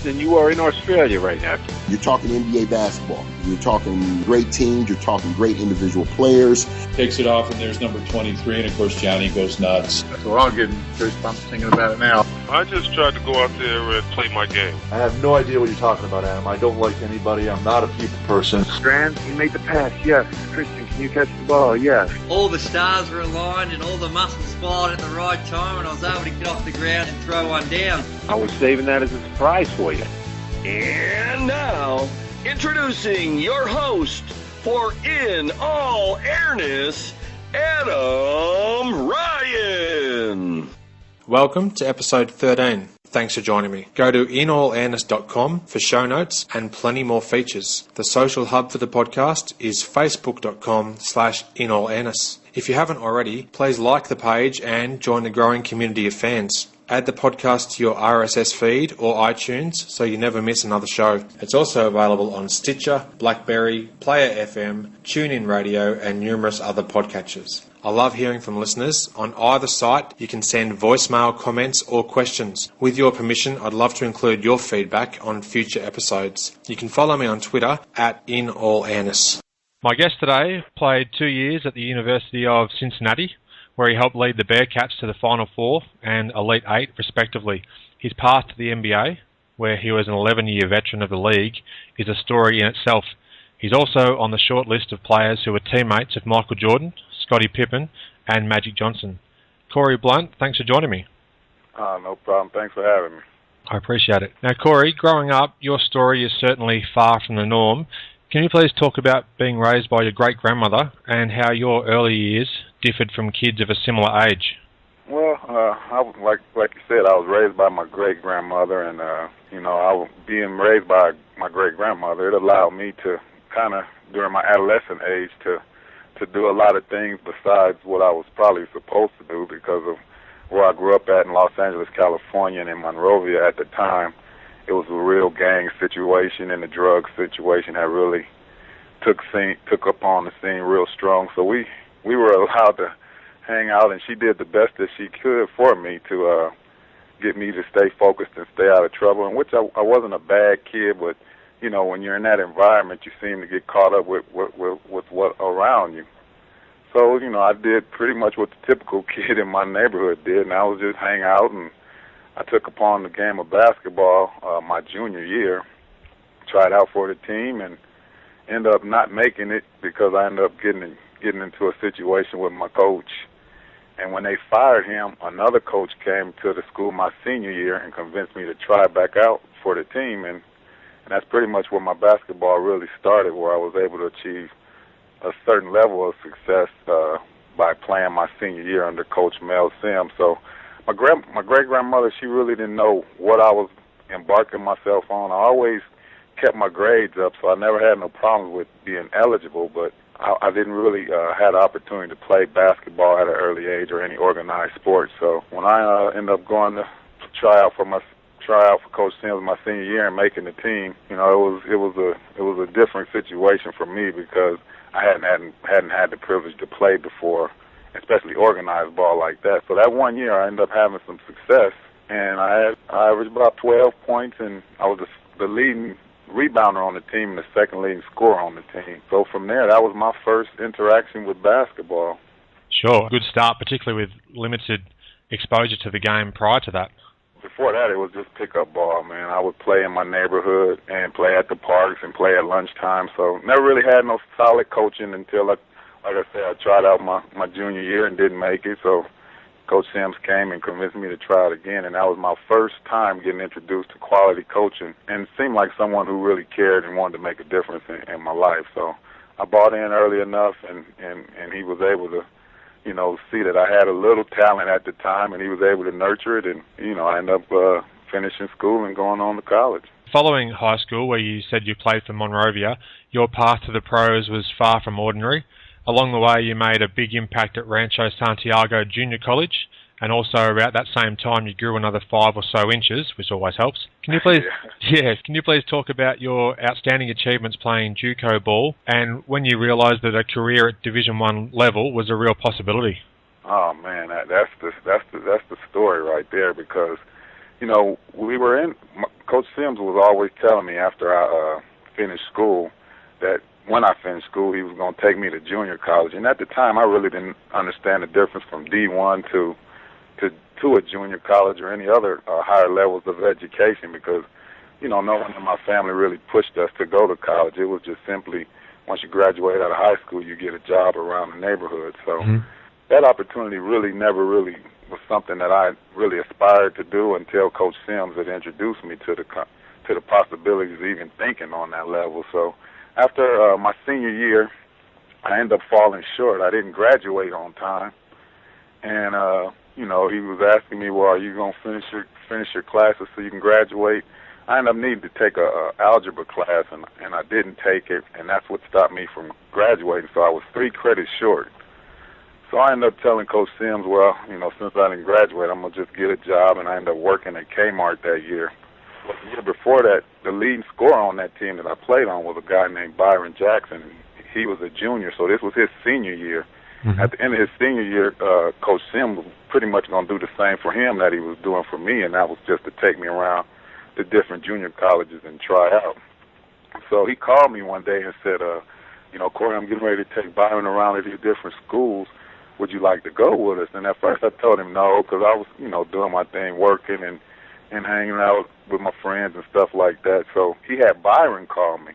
than you are in Australia right now. You're talking NBA basketball. You're talking great teams. You're talking great individual players. Takes it off, and there's number 23, and of course Johnny goes nuts. So I'm getting goosebumps thinking about it now. I just tried to go out there and play my game. I have no idea what you're talking about, Adam. I don't like anybody. I'm not a people person. Strand, you make the pass, yes. Christian, can you catch the ball? Yes. All the stars were aligned and all the muscles fired at the right time, and I was able to get off the ground and throw one down. I was saving that as a surprise for you. And now, introducing your host for In All Airness, Adam Ryan. Welcome to episode 13. Thanks for joining me. Go to inallairness.com for show notes and plenty more features. The social hub for the podcast is facebook.com/inallairness. If you haven't already, please like the page and join the growing community of fans. Add the podcast to your RSS feed or iTunes so you never miss another show. It's also available on Stitcher, BlackBerry, Player FM, TuneIn Radio and numerous other podcatchers. I love hearing from listeners. On either site, you can send voicemail comments or questions. With your permission, I'd love to include your feedback on future episodes. You can follow me on Twitter @inallairness. My guest today played 2 years at the University of Cincinnati, where he helped lead the Bearcats to the Final Four and Elite Eight, respectively. His path to the NBA, where he was an 11-year veteran of the league, is a story in itself. He's also on the short list of players who were teammates of Michael Jordan, Scottie Pippen, and Magic Johnson. Corie Blount, thanks for joining me. No problem. Thanks for having me. I appreciate it. Now, Corie, growing up, your story is certainly far from the norm. Can you please talk about being raised by your great-grandmother and how your early years differed from kids of a similar age? Well, like you said, I was raised by my great-grandmother, and, being raised by my great-grandmother, it allowed me to kind of, during my adolescent age, to do a lot of things besides what I was probably supposed to do because of where I grew up at in Los Angeles, California, and in Monrovia at the time. It was a real gang situation, and the drug situation had really took up on the scene real strong. So we were allowed to hang out, and she did the best that she could for me to get me to stay focused and stay out of trouble, in which I wasn't a bad kid, but, when you're in that environment, you seem to get caught up with what around you. So, I did pretty much what the typical kid in my neighborhood did, and I was just hang out, and I took upon the game of basketball my junior year, tried out for the team, and ended up not making it because I ended up getting into a situation with my coach. And when they fired him, another coach came to the school my senior year and convinced me to try back out for the team, and that's pretty much where my basketball really started, where I was able to achieve a certain level of success by playing my senior year under Coach Mel Sims. So my great-grandmother, she really didn't know what I was embarking myself on. I always kept my grades up, so I never had no problems with being eligible, but I didn't really have the opportunity to play basketball at an early age or any organized sport. So when I ended up going to try out for Coach Sims my senior year and making the team, it was a different situation for me because I hadn't had the privilege to play before, especially organized ball like that. So that 1 year I ended up having some success, and I averaged about 12 points, and I was the leading rebounder on the team and the second leading scorer on the team. So from there, that was my first interaction with basketball. Sure. Good start, particularly with limited exposure to the game prior to that. Before that, it was just pickup ball, man. I would play in my neighborhood and play at the parks and play at lunchtime. So never really had no solid coaching until, like I said, I tried out my junior year and didn't make it. So Coach Sims came and convinced me to try it again, and that was my first time getting introduced to quality coaching, and it seemed like someone who really cared and wanted to make a difference in my life. So I bought in early enough, and he was able to, see that I had a little talent at the time, and he was able to nurture it, and, I ended up finishing school and going on to college. Following high school, where you said you played for Monrovia, your path to the pros was far from ordinary. Along the way, you made a big impact at Rancho Santiago Junior College, and also about that same time you grew another 5 or so inches, which always helps. Can you please talk about your outstanding achievements playing JUCO ball, and when you realised that a career at Division I level was a real possibility? Oh man, that's the story right there, because we were in. Coach Sims was always telling me after I finished school that when I finished school, he was going to take me to junior college. And at the time, I really didn't understand the difference from D1 to a junior college or any other higher levels of education because, no one in my family really pushed us to go to college. It was just simply once you graduate out of high school, you get a job around the neighborhood. So that opportunity never really was something that I really aspired to do until Coach Sims had introduced me to the possibilities of even thinking on that level. So after my senior year, I ended up falling short. I didn't graduate on time, and he was asking me, "Well, are you gonna finish your classes so you can graduate?" I ended up needing to take a algebra class, and I didn't take it, and that's what stopped me from graduating. So I was 3 credits short. So I ended up telling Coach Sims, well, since I didn't graduate, I'm going to just get a job, and I ended up working at Kmart that year. But the year before that, the leading scorer on that team that I played on was a guy named Byron Jackson. He was a junior, so this was his senior year. At the end of his senior year, Coach Sims was pretty much going to do the same for him that he was doing for me, and that was just to take me around the different junior colleges and try out. So he called me one day and said, Corie, I'm getting ready to take Byron around to these different schools. Would you like to go with us? And at first I told him no, because I was, doing my thing, working and hanging out with my friends and stuff like that. So he had Byron call me.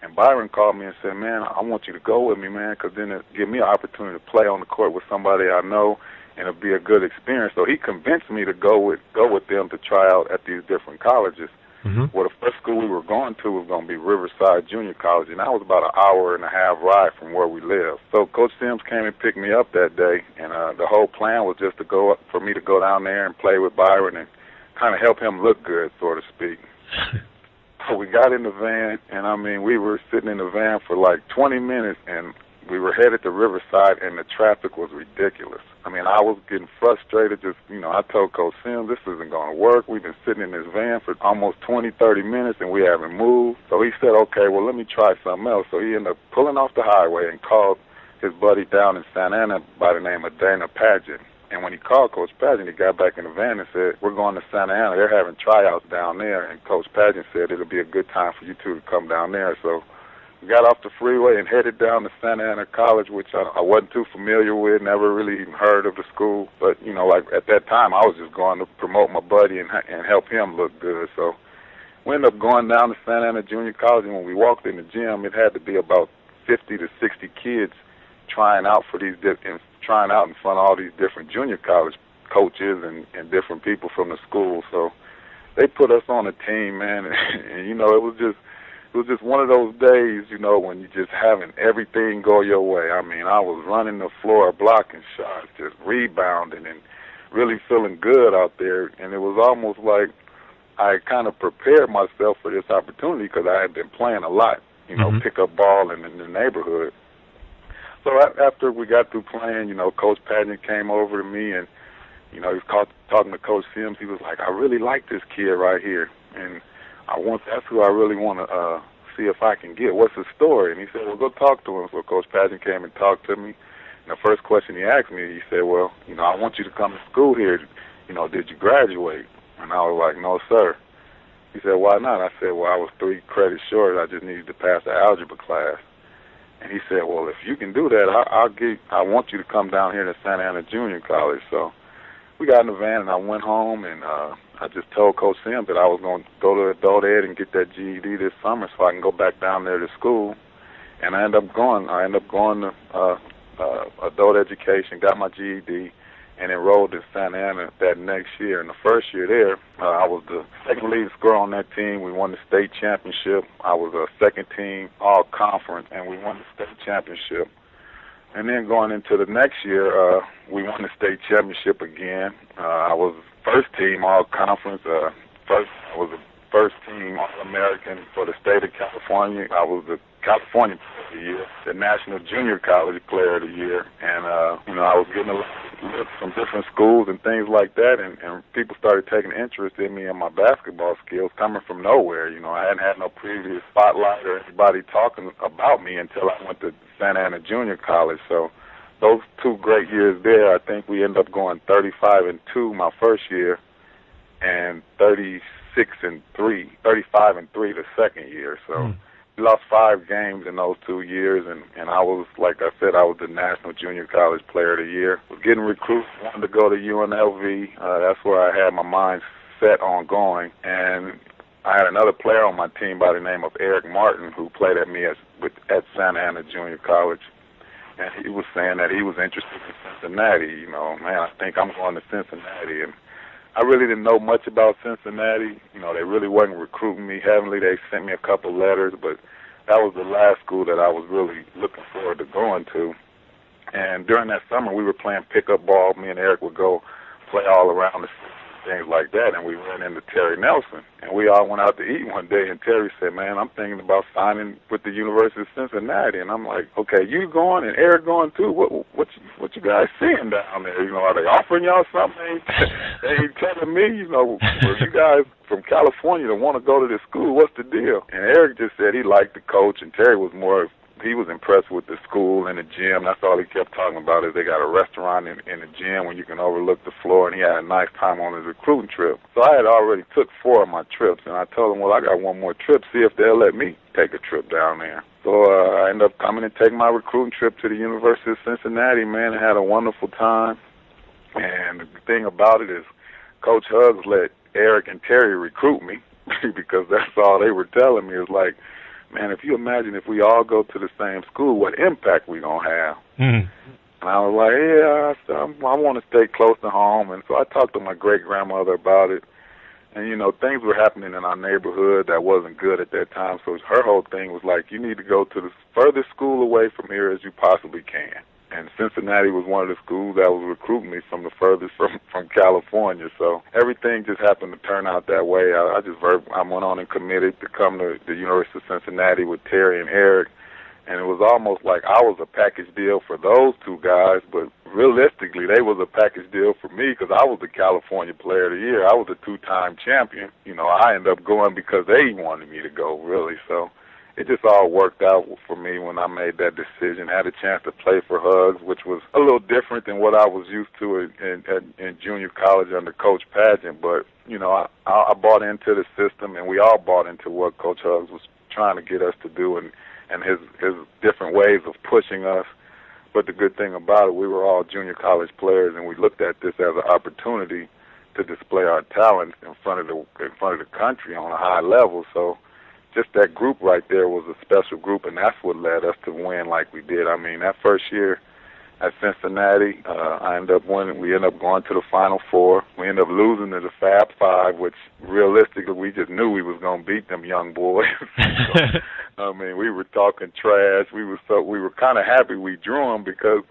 And Byron called me and said, man, I want you to go with me, man, because then it'll give me an opportunity to play on the court with somebody I know, and it'll be a good experience. So he convinced me to go with them to try out at these different colleges. Well, the first school we were going to was going to be Riverside Junior College, and that was about an hour-and-a-half ride from where we lived. So Coach Sims came and picked me up that day, and the whole plan was just for me to go down there and play with Byron and kind of help him look good, so to speak. So we got in the van, and we were sitting in the van for like 20 minutes, and we were headed to Riverside, and the traffic was ridiculous. I was getting frustrated. I told Coach Sims, this isn't going to work. We've been sitting in this van for almost 20, 30 minutes, and we haven't moved. So he said, okay, well, let me try something else. So he ended up pulling off the highway and called his buddy down in Santa Ana by the name of Dana Padgett. And when he called Coach Padgett, he got back in the van and said, we're going to Santa Ana. They're having tryouts down there. And Coach Padgett said it'll be a good time for you two to come down there. So we got off the freeway and headed down to Santa Ana College, which I wasn't too familiar with, never really even heard of the school. But, like at that time, I was just going to promote my buddy and help him look good. So we ended up going down to Santa Ana Junior College, and when we walked in the gym, it had to be about 50 to 60 kids trying out in front of all these different junior college coaches and different people from the school. So they put us on a team, man, and it was just one of those days, when you just having everything go your way. I was running the floor, blocking shots, just rebounding and really feeling good out there. And it was almost like I kind of prepared myself for this opportunity because I had been playing a lot, pick up ball in the neighborhood. So after we got through playing, Coach Padgett came over to me and, he was talking to Coach Sims. He was like, I really like this kid right here. And that's who I really want to see if I can get. What's his story? And he said, well, go talk to him. So Coach Padgett came and talked to me. And the first question he asked me, he said, well, I want you to come to school here. Did you graduate? And I was like, no, sir. He said, why not? I said, well, I was 3 credits short. I just needed to pass the algebra class. And he said, well, if you can do that, I want you to come down here to Santa Ana Junior College. So we got in the van, and I went home, and I just told Coach Sims that I was going to go to adult ed and get that GED this summer so I can go back down there to school. And I ended up going to adult education, got my GED, and enrolled in Santa Ana that next year. In the first year there, I was the second leading scorer on that team. We won the state championship. I was a second team all-conference, and we won the state championship. And then going into the next year, we won the state championship again. I was first team all-conference. I was the first team All-American for the state of California. I was the California Player of the Year, the National Junior College Player of the Year. And, I was getting a lot of looks from different schools and things like that, and people started taking interest in me and my basketball skills coming from nowhere. I hadn't had no previous spotlight or anybody talking about me until I went to Santa Ana Junior College. So those 2 great years there, I think we ended up going 35-2 my first year. And and 35-3 the second year. So we lost 5 games in those 2 years, and I was, like I said, I was the National Junior College Player of the Year. Was getting recruits, wanted to go to UNLV. That's where I had my mind set on going, and I had another player on my team by the name of Eric Martin who played at me at Santa Ana Junior College, and he was saying that he was interested in Cincinnati. You know, man, I think I'm going to Cincinnati, and I really didn't know much about Cincinnati. You know, they really wasn't recruiting me heavily. They sent me a couple letters, but that was the last school that I was really looking forward to going to. And during that summer, we were playing pickup ball. Me and Eric would go play all around the city, things like that, and we ran into Terry Nelson. And we all went out to eat one day, and Terry said, man, I'm thinking about signing with the University of Cincinnati. And I'm like, okay, you going and Eric going too? What you guys seeing down there? You know, are they offering y'all something? They ain't telling me, you know, well, you guys from California that want to go to this school, what's the deal? And Eric just said he liked the coach, and Terry was he was impressed with the school and the gym. That's all he kept talking about is they got a restaurant in the gym where you can overlook the floor, and he had a nice time on his recruiting trip. So I had already took 4 of my trips, and I told him, well, I got one more trip, see if they'll let me take a trip down there. So I ended up coming and taking my recruiting trip to the University of Cincinnati, man, and had a wonderful time. And the thing about it is Coach Huggins let Eric and Terry recruit me because that's all they were telling me is like, man, if you imagine if we all go to the same school, what impact we going to have? And I was like, yeah, I want to stay close to home. And so I talked to my great-grandmother about it. And, you know, things were happening in our neighborhood that wasn't good at that time. So her whole thing was like, you need to go to the furthest school away from here as you possibly can. And Cincinnati was one of the schools that was recruiting me from the furthest from California. So everything just happened to turn out that way. I went on and committed to come to the University of Cincinnati with Terry and Eric. And it was almost like I was a package deal for those 2 guys, but realistically, they was a package deal for me because I was the California Player of the Year. I was a 2-time champion. You know, I ended up going because they wanted me to go, really. So it just all worked out for me when I made that decision. Had a chance to play for Hugs, which was a little different than what I was used to in junior college under Coach Padgett. But, you know, I bought into the system, and we all bought into what Coach Hugs was trying to get us to do and his different ways of pushing us. But the good thing about it, we were all junior college players, and we looked at this as an opportunity to display our talent in front of the country on a high level. So just that group right there was a special group, and that's what led us to win like we did. I mean, that first year at Cincinnati, I ended up winning. We ended up going to the Final Four. We ended up losing to the Fab Five, which realistically we just knew we was going to beat them young boys. I mean, we were talking trash. We were kind of happy we drew them because,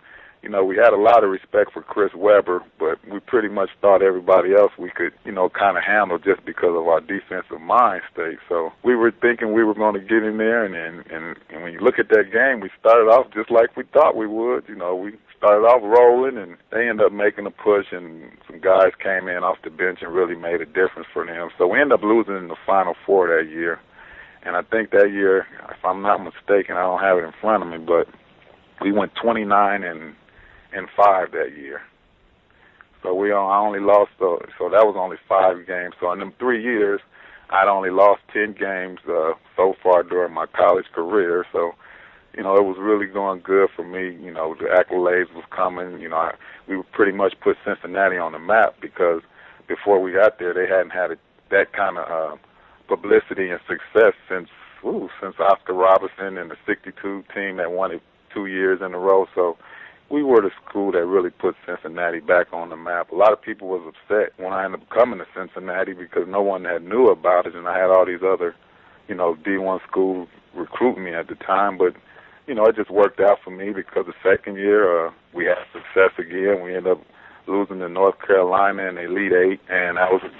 you know, we had a lot of respect for Chris Webber, but we pretty much thought everybody else we could, you know, kind of handle just because of our defensive mind state. So we were thinking we were going to get in there, and when you look at that game, we started off just like we thought we would. You know, we started off rolling, and they ended up making a push, and some guys came in off the bench and really made a difference for them. So we ended up losing in the Final Four that year. And I think that year, if I'm not mistaken, I don't have it in front of me, but we went 29-5 that year. So I only lost, so that was only 5 games. So in them 3 years, I'd only lost 10 games so far during my college career. So, you know, it was really going good for me. You know, the accolades was coming. You know, we pretty much put Cincinnati on the map because before we got there, they hadn't had that kind of publicity and success since Oscar Robertson and the '62 team that won it 2 years in a row. So we were the school that really put Cincinnati back on the map. A lot of people was upset when I ended up coming to Cincinnati because no one had knew about it, and I had all these other, you know, D1 schools recruiting me at the time. But, you know, it just worked out for me because the second year we had success again. We ended up losing to North Carolina in the Elite Eight, and that was a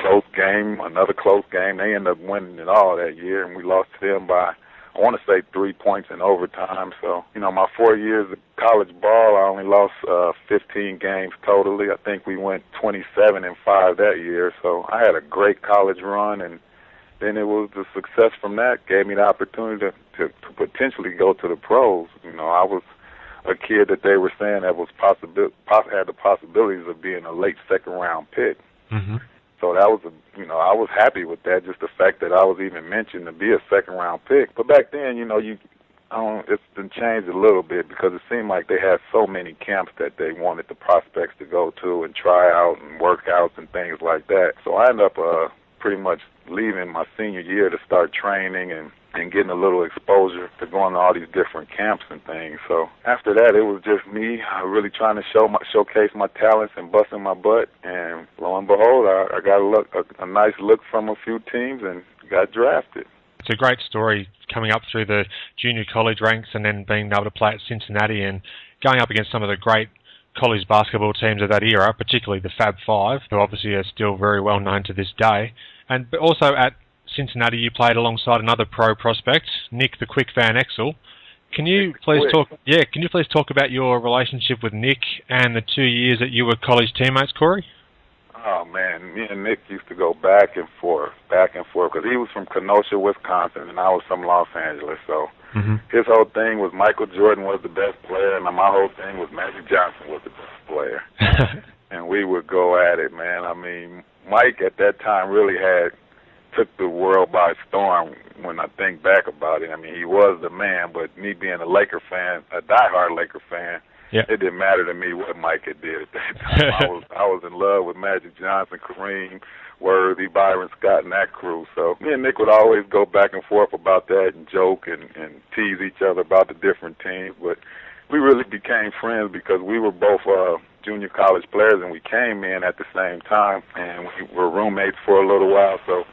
close game, another close game. They ended up winning it all that year, and we lost to them by, I want to say, 3 points in overtime. So, you know, my 4 years of college ball, I only lost 15 games totally. I think we went 27-5 that year. So I had a great college run, and then it was the success from that gave me the opportunity to potentially go to the pros. You know, I was a kid that they were saying that was had the possibilities of being a late second-round pick. Mm-hmm. So that was, I was happy with that, just the fact that I was even mentioned to be a second-round pick. But back then, it's been changed a little bit because it seemed like they had so many camps that they wanted the prospects to go to and try out and workouts and things like that. So I ended up pretty much leaving my senior year to start training and getting a little exposure to going to all these different camps and things. So after that, it was just me really trying to showcase my talents and busting my butt. And lo and behold, I got a nice look from a few teams and got drafted. It's a great story coming up through the junior college ranks and then being able to play at Cincinnati and going up against some of the great college basketball teams of that era, particularly the Fab Five, who obviously are still very well known to this day. And also at Cincinnati, you played alongside another pro prospect, Nick the Quick Van Exel. Can you please talk about your relationship with Nick and the 2 years that you were college teammates, Corie? Oh man, me and Nick used to go back and forth, because he was from Kenosha, Wisconsin, and I was from Los Angeles. So his whole thing was Michael Jordan was the best player, and my whole thing was Magic Johnson was the best player. And we would go at it, man. I mean, Mike at that time really took the world by storm when I think back about it. I mean, he was the man, but me being a Laker fan, a diehard Laker fan, it didn't matter to me what Mike had did at that time. I was in love with Magic Johnson, Kareem, Worthy, Byron Scott, and that crew. So me and Nick would always go back and forth about that and joke and tease each other about the different teams. But we really became friends because we were both junior college players, and we came in at the same time, and we were roommates for a little while. So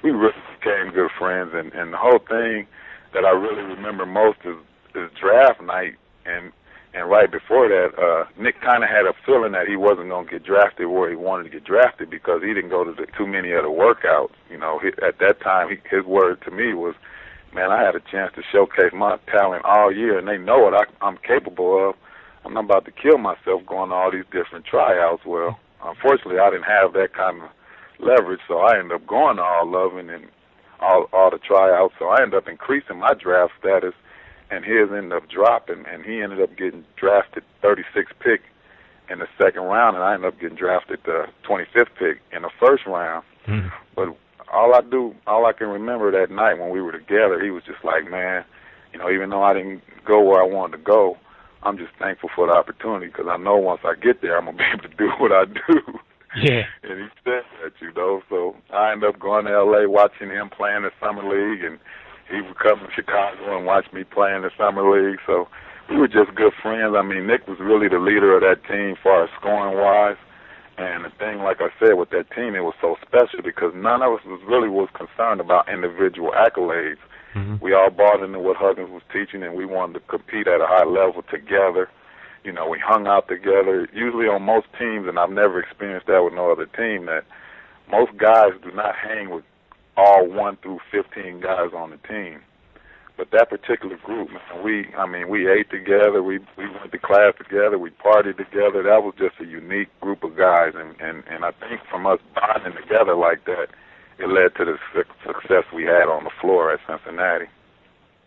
we really became good friends, and the whole thing that I really remember most is draft night, and right before that, Nick kind of had a feeling that he wasn't going to get drafted where he wanted to get drafted because he didn't go to too many of the workouts. At that time, his word to me was, man, I had a chance to showcase my talent all year, and they know what I'm capable of. I'm not about to kill myself going to all these different tryouts. Well, unfortunately, I didn't have that kind of leverage, so I ended up going to all of them and all the tryouts. So I ended up increasing my draft status, and his ended up dropping, and he ended up getting drafted 36th pick in the second round, and I ended up getting drafted the 25th pick in the first round. But all I can remember that night when we were together, he was just like, man, even though I didn't go where I wanted to go, I'm just thankful for the opportunity because I know once I get there, I'm going to be able to do what I do. Yeah. And he said that, so I ended up going to L.A., watching him play in the Summer League, and he would come to Chicago and watch me play in the Summer League. So we were just good friends. I mean, Nick was really the leader of that team as far as scoring-wise. And the thing, like I said, with that team, it was so special because none of us was concerned about individual accolades. We all bought into what Huggins was teaching, and we wanted to compete at a high level together. We hung out together. Usually on most teams, and I've never experienced that with no other team, that most guys do not hang with all 1 through 15 guys on the team. But that particular group, man, we ate together, we went to class together, we partied together. That was just a unique group of guys, and I think from us bonding together like that, it led to the success we had on the floor at Cincinnati.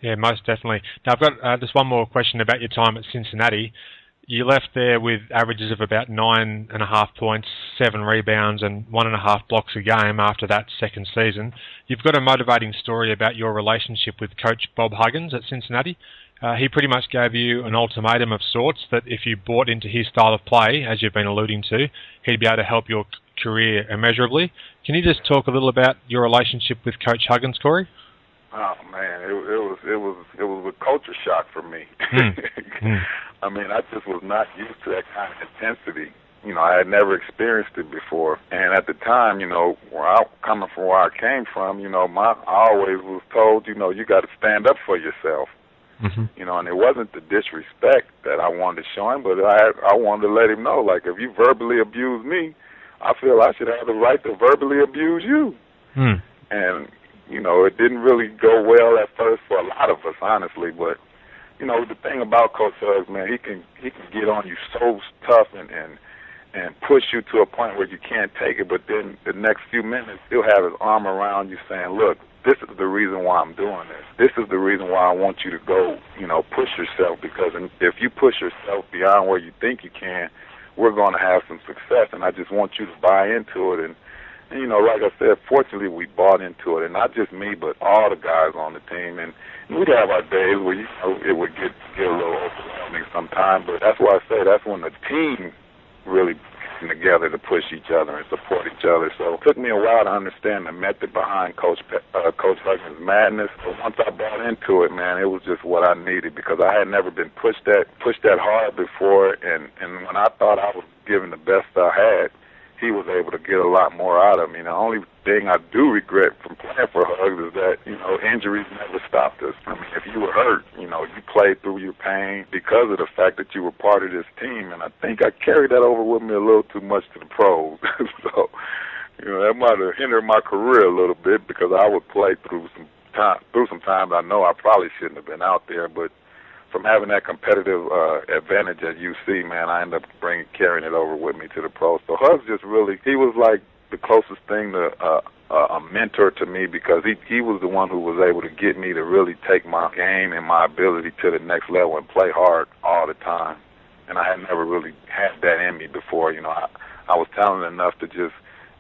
Yeah, most definitely. Now, I've got just one more question about your time at Cincinnati. You left there with averages of about 9.5 points, 7 rebounds, and 1.5 blocks a game after that second season. You've got a motivating story about your relationship with Coach Bob Huggins at Cincinnati. He pretty much gave you an ultimatum of sorts that if you bought into his style of play, as you've been alluding to, he'd be able to help your career immeasurably. Can you just talk a little about your relationship with Coach Huggins, Corie? Oh man, it was a culture shock for me. I mean, I just was not used to that kind of intensity. I had never experienced it before. And at the time, coming from where I came from, I always was told, you got to stand up for yourself. And it wasn't the disrespect that I wanted to show him, but I wanted to let him know, like, if you verbally abuse me, I feel I should have the right to verbally abuse you. And, it didn't really go well at first for a lot of us, honestly, but the thing about Coach Huggins, man, he can get on you so tough and push you to a point where you can't take it, but then the next few minutes he'll have his arm around you saying, look, this is the reason why I'm doing this. This is the reason why I want you to go, push yourself, because if you push yourself beyond where you think you can, we're going to have some success, and I just want you to buy into it and And, like I said, fortunately we bought into it, and not just me, but all the guys on the team. And we'd have our days where, it would get a little overwhelming sometimes, but that's why I say that's when the team really came together to push each other and support each other. So it took me a while to understand the method behind Coach Huggins' madness. But once I bought into it, man, it was just what I needed, because I had never been pushed that hard before, and when I thought I was giving the best I had, he was able to get a lot more out of me. The only thing I do regret from playing for Hugs is that, injuries never stopped us. I mean, if you were hurt, you played through your pain because of the fact that you were part of this team, and I think I carried that over with me a little too much to the pros. So, that might have hindered my career a little bit, because I would play through some times I know I probably shouldn't have been out there, but from having that competitive advantage at UC, man, I ended up carrying it over with me to the pros. So Hugs just really, he was like the closest thing to a mentor to me, because he was the one who was able to get me to really take my game and my ability to the next level and play hard all the time. And I had never really had that in me before. I was talented enough to just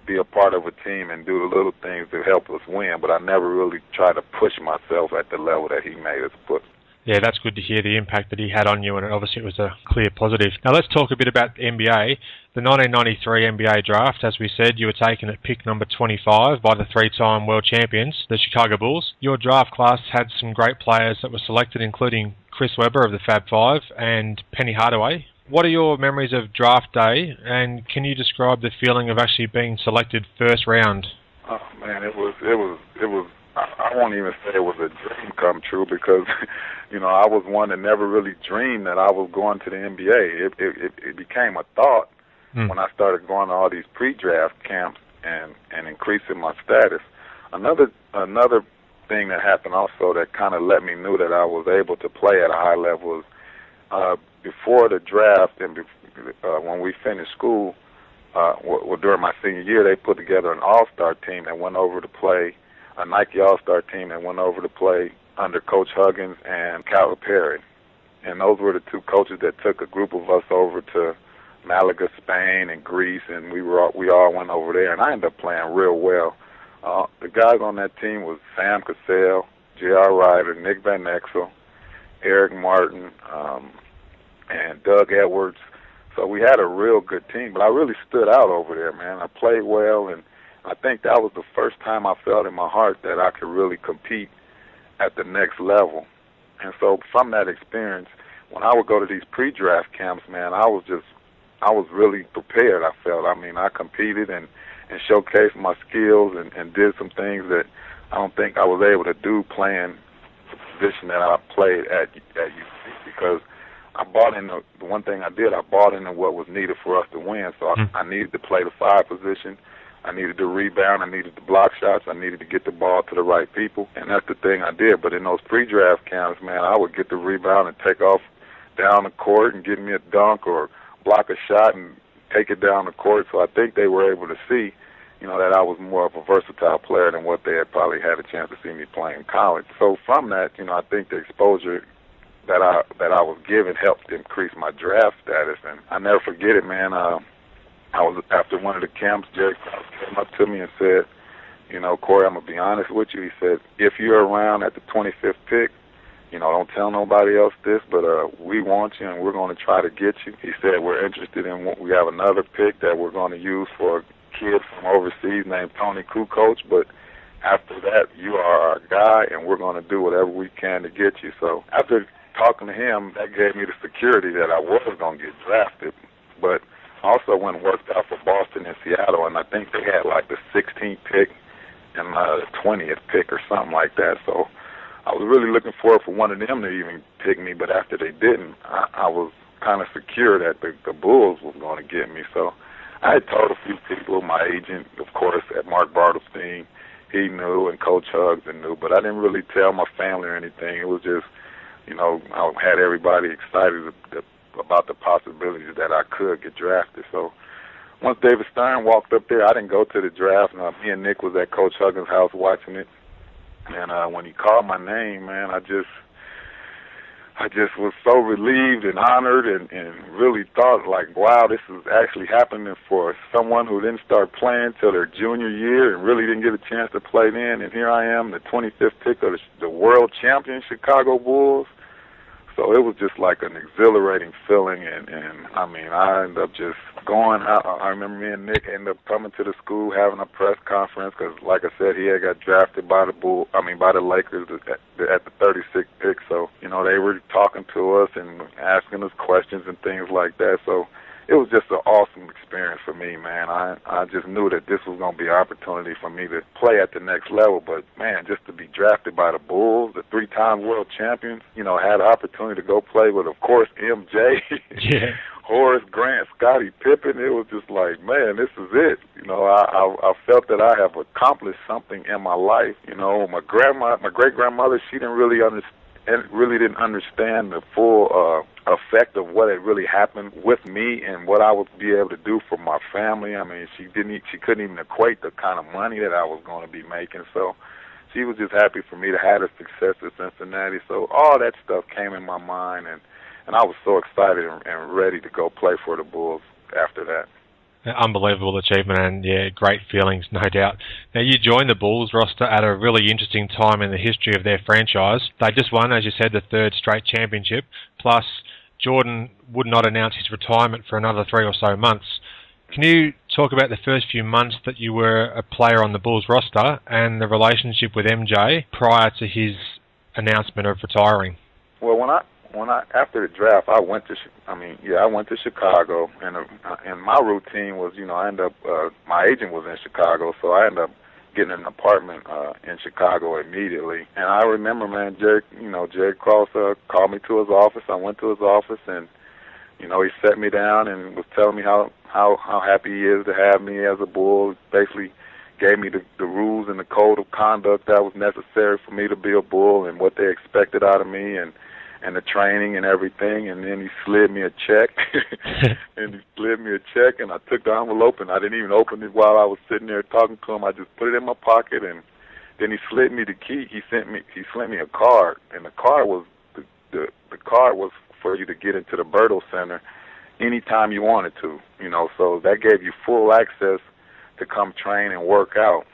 be a part of a team and do the little things to help us win, but I never really tried to push myself at the level that he made us put. Yeah, that's good to hear the impact that he had on you, and obviously it was a clear positive. Now let's talk a bit about the NBA. The 1993 NBA draft, as we said, you were taken at pick number 25 by the three-time world champions, the Chicago Bulls. Your draft class had some great players that were selected, including Chris Webber of the Fab Five and Penny Hardaway. What are your memories of draft day, and can you describe the feeling of actually being selected first round? Oh man, it was. I won't even say it was a dream come true, because, I was one that never really dreamed that I was going to the NBA. It became a thought when I started going to all these pre-draft camps and increasing my status. Another thing that happened also that kind of let me know that I was able to play at a high level was before the draft and when we finished school, during my senior year, they put together an all-star team that went over to play, a Nike All-Star team that went over to play under Coach Huggins and Calipari. And those were the two coaches that took a group of us over to Malaga, Spain, and Greece, and we all went over there, and I ended up playing real well. The guys on that team was Sam Cassell, J.R. Ryder, Nick Van Exel, Eric Martin, and Doug Edwards. So we had a real good team, but I really stood out over there, man. I played well, and I think that was the first time I felt in my heart that I could really compete at the next level. And so from that experience, when I would go to these pre-draft camps, man, I was really prepared, I felt. I mean, I competed and showcased my skills and did some things that I don't think I was able to do playing the position that I played at UC, because I bought into the one thing I did. I bought into what was needed for us to win. So I needed to play the 5 position. I needed to rebound. I needed to block shots. I needed to get the ball to the right people, and that's the thing I did. But in those pre-draft camps, man, I would get the rebound and take off down the court and get me a dunk or block a shot and take it down the court. So I think they were able to see, that I was more of a versatile player than what they had probably had a chance to see me play in college. So from that, I think the exposure that I was given helped increase my draft status. And I never forget it, man. I was after one of the camps, Jerry Krause came up to me and said, Corie, I'm going to be honest with you. He said, if you're around at the 25th pick, don't tell nobody else this, but we want you and we're going to try to get you. He said, we're interested in, we have another pick that we're going to use for a kid from overseas named Tony Kukoc, but after that, you are our guy and we're going to do whatever we can to get you. So after talking to him, that gave me the security that I was going to get drafted, but also went and worked out for Boston and Seattle, and I think they had like the 16th pick and the 20th pick or something like that. So I was really looking forward for one of them to even pick me, but after they didn't, I was kind of secure that the Bulls was going to get me. So I had told a few people, my agent, of course, at Mark Bartelstein, he knew, and Coach Hugs knew, but I didn't really tell my family or anything. It was just, I had everybody excited about the possibilities that I could get drafted. So once David Stern walked up there, I didn't go to the draft. Me and Nick was at Coach Huggins' house watching it. And when he called my name, man, I I just was so relieved and honored and really thought, like, wow, this is actually happening for someone who didn't start playing till their junior year and really didn't get a chance to play then. And here I am, the 25th pick of the world champion Chicago Bulls. So it was just like an exhilarating feeling, and I mean, I ended up just going out. I remember me and Nick ended up coming to the school, having a press conference, because, like I said, he had got drafted by the Lakers at the 36th pick. So, you know, they were talking to us and asking us questions and things like that. So it was just an awesome experience for me, man. I just knew that this was going to be an opportunity for me to play at the next level. But, man, just to be drafted by the Bulls, the 3-time world champions, you know, had the opportunity to go play with, of course, MJ, yeah. Horace Grant, Scottie Pippen. It was just like, man, this is it. You know, I felt that I have accomplished something in my life. You know, my great-grandmother, she didn't really understand the full effect of what had really happened with me and what I would be able to do for my family. I mean, she couldn't even equate the kind of money that I was going to be making. So she was just happy for me to have the success at Cincinnati. So all that stuff came in my mind, and I was so excited and ready to go play for the Bulls after that. Unbelievable achievement, and yeah, great feelings, no doubt. Now, you joined the Bulls roster at a really interesting time in the history of their franchise. They just won, as you said, the 3rd straight championship, plus Jordan would not announce his retirement for another 3 or so months. Can you talk about the first few months that you were a player on the Bulls roster and the relationship with MJ prior to his announcement of retiring? Well, after the draft, I went to Chicago, and my routine was, you know, I ended up my agent was in Chicago, so I ended up getting an apartment in Chicago immediately. And I remember, man, Jerry Cross called me to his office. I went to his office, and you know, he sat me down and was telling me how happy he is to have me as a Bull. Basically gave me the rules and the code of conduct that was necessary for me to be a Bull and what they expected out of me, and the training and everything. And then he slid me a check. And I took the envelope, and I didn't even open it while I was sitting there talking to him. I just put it in my pocket, and then he slid me the key. He sent me a card, and the card was the card was for you to get into the Bertle Center anytime you wanted to, you know, so that gave you full access to come train and work out.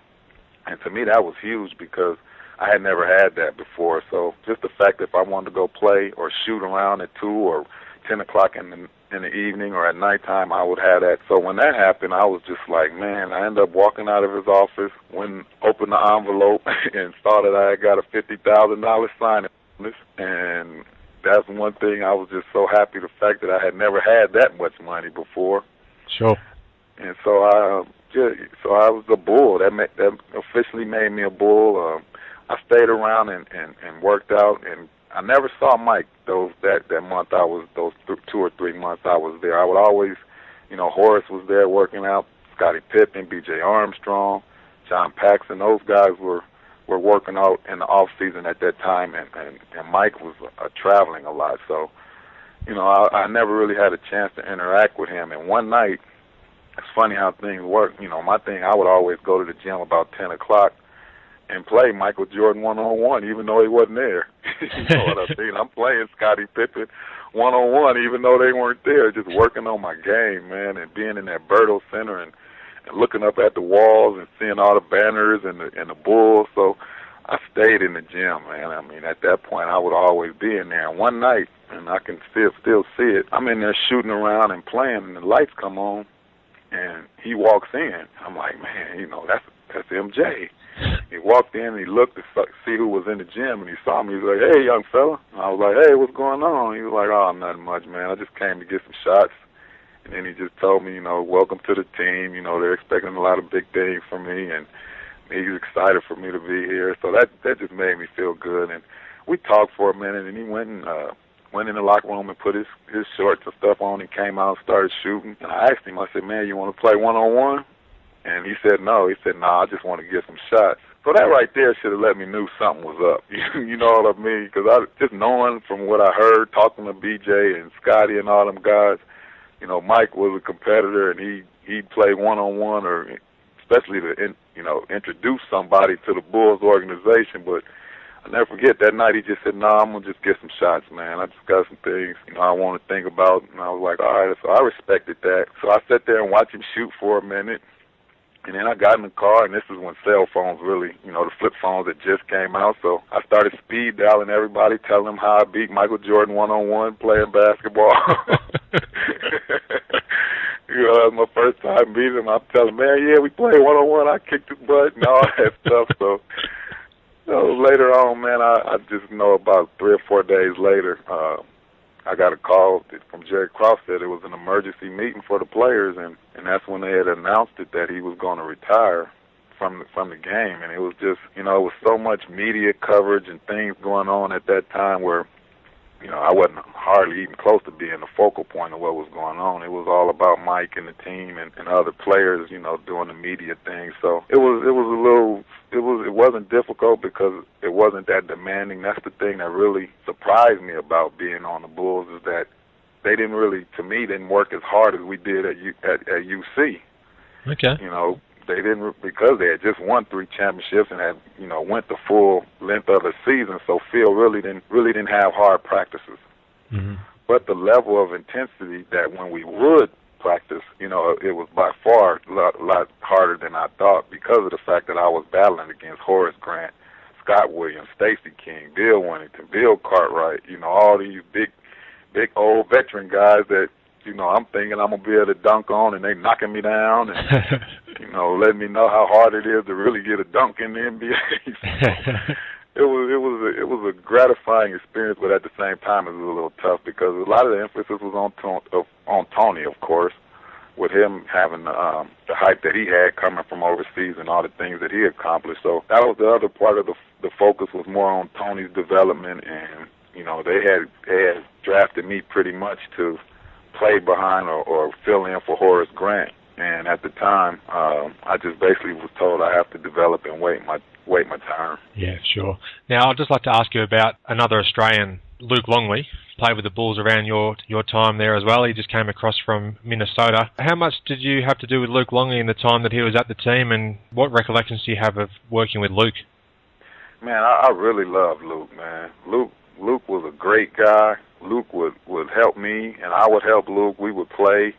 And to me, that was huge because I had never had that before. So just the fact that if I wanted to go play or shoot around at 2 or 10 o'clock in the evening or at nighttime, I would have that. So when that happened, I was just like, man, I ended up walking out of his office, opened the envelope, and saw that I had got a $50,000 signing bonus. And that's one thing I was just so happy, the fact that I had never had that much money before. Sure. And so I was a Bull. That officially made me a Bull. I stayed around and worked out, and I never saw Mike that month. Those 2 or 3 months I was there. I would always, you know, Horace was there working out, Scottie Pippen, B.J. Armstrong, John Paxson. Those guys were working out in the off season at that time, and Mike was traveling a lot. So, you know, I never really had a chance to interact with him. And one night, it's funny how things work. You know, my thing, I would always go to the gym about 10 o'clock and play Michael Jordan one-on-one, even though he wasn't there. You know what I mean? I'm playing Scottie Pippen one-on-one, even though they weren't there, just working on my game, man, and being in that Bertle Center and looking up at the walls and seeing all the banners and the Bulls. So I stayed in the gym, man. I mean, at that point, I would always be in there. And one night, and I can still see it, I'm in there shooting around and playing, and the lights come on, and he walks in. I'm like, man, you know, that's MJ. He walked in and he looked to see who was in the gym, and he saw me. He was like, hey, young fella. And I was like, hey, what's going on? He was like, oh, nothing much, man. I just came to get some shots. And then he just told me, you know, welcome to the team. You know, they're expecting a lot of big things from me, and he's excited for me to be here. So that just made me feel good. And we talked for a minute, and he went in the locker room and put his shorts and stuff on and came out and started shooting. And I asked him, I said, man, you want to play one-on-one? And he said no. He said, I just want to get some shots. So that right there should have let me know something was up. You know what I mean? Because just knowing from what I heard, talking to BJ and Scottie and all them guys, you know, Mike was a competitor, and he'd play one-on-one, or especially to introduce somebody to the Bulls organization. But I never forget that night he just said, "No, I'm gonna just get some shots, man. I just got some things, I want to think about." And I was like, "All right." So I respected that. So I sat there and watched him shoot for a minute. And then I got in the car, and this is when cell phones really, the flip phones that just came out. So I started speed dialing everybody, telling them how I beat Michael Jordan one-on-one playing basketball. That was my first time beating him. I'm telling him, "Man, yeah, we played one-on-one. I kicked his butt and all that stuff." So later on, man, I just know about 3 or 4 days later, I got a call from Jerry Cross that it was an emergency meeting for the players, and that's when they had announced it that he was going to retire from the game. And it was just, it was so much media coverage and things going on at that time where, I wasn't hardly even close to being the focal point of what was going on. It was all about Mike and the team and other players, doing the media thing. So it wasn't difficult because it wasn't that demanding. That's the thing that really surprised me about being on the Bulls, is that they didn't really, to me, didn't work as hard as we did at UC. Okay. They didn't, because they had just won 3 championships and had, went the full length of the season. So Phil really didn't have hard practices. Mm-hmm. But the level of intensity that when we would practice, it was by far a lot harder than I thought, because of the fact that I was battling against Horace Grant, Scott Williams, Stacey King, Bill Winnington, Bill Cartwright, all these big old veteran guys that, I'm thinking I'm going to be able to dunk on, and they knocking me down and, letting me know how hard it is to really get a dunk in the NBA. So it was a gratifying experience, but at the same time it was a little tough because a lot of the emphasis was on Tony, of course, with him having the hype that he had coming from overseas and all the things that he accomplished. So that was the other part of the focus, was more on Tony's development, and they had drafted me pretty much to play behind or fill in for Horace Grant. And at the time, I just basically was told I have to develop and wait my turn. Yeah, sure. Now, I'd just like to ask you about another Australian, Luke Longley. Played with the Bulls around your time there as well. He just came across from Minnesota. How much did you have to do with Luke Longley in the time that he was at the team, and what recollections do you have of working with Luke? Man, I really love Luke, man. Luke was a great guy. Luke would help me, and I would help Luke. We would play.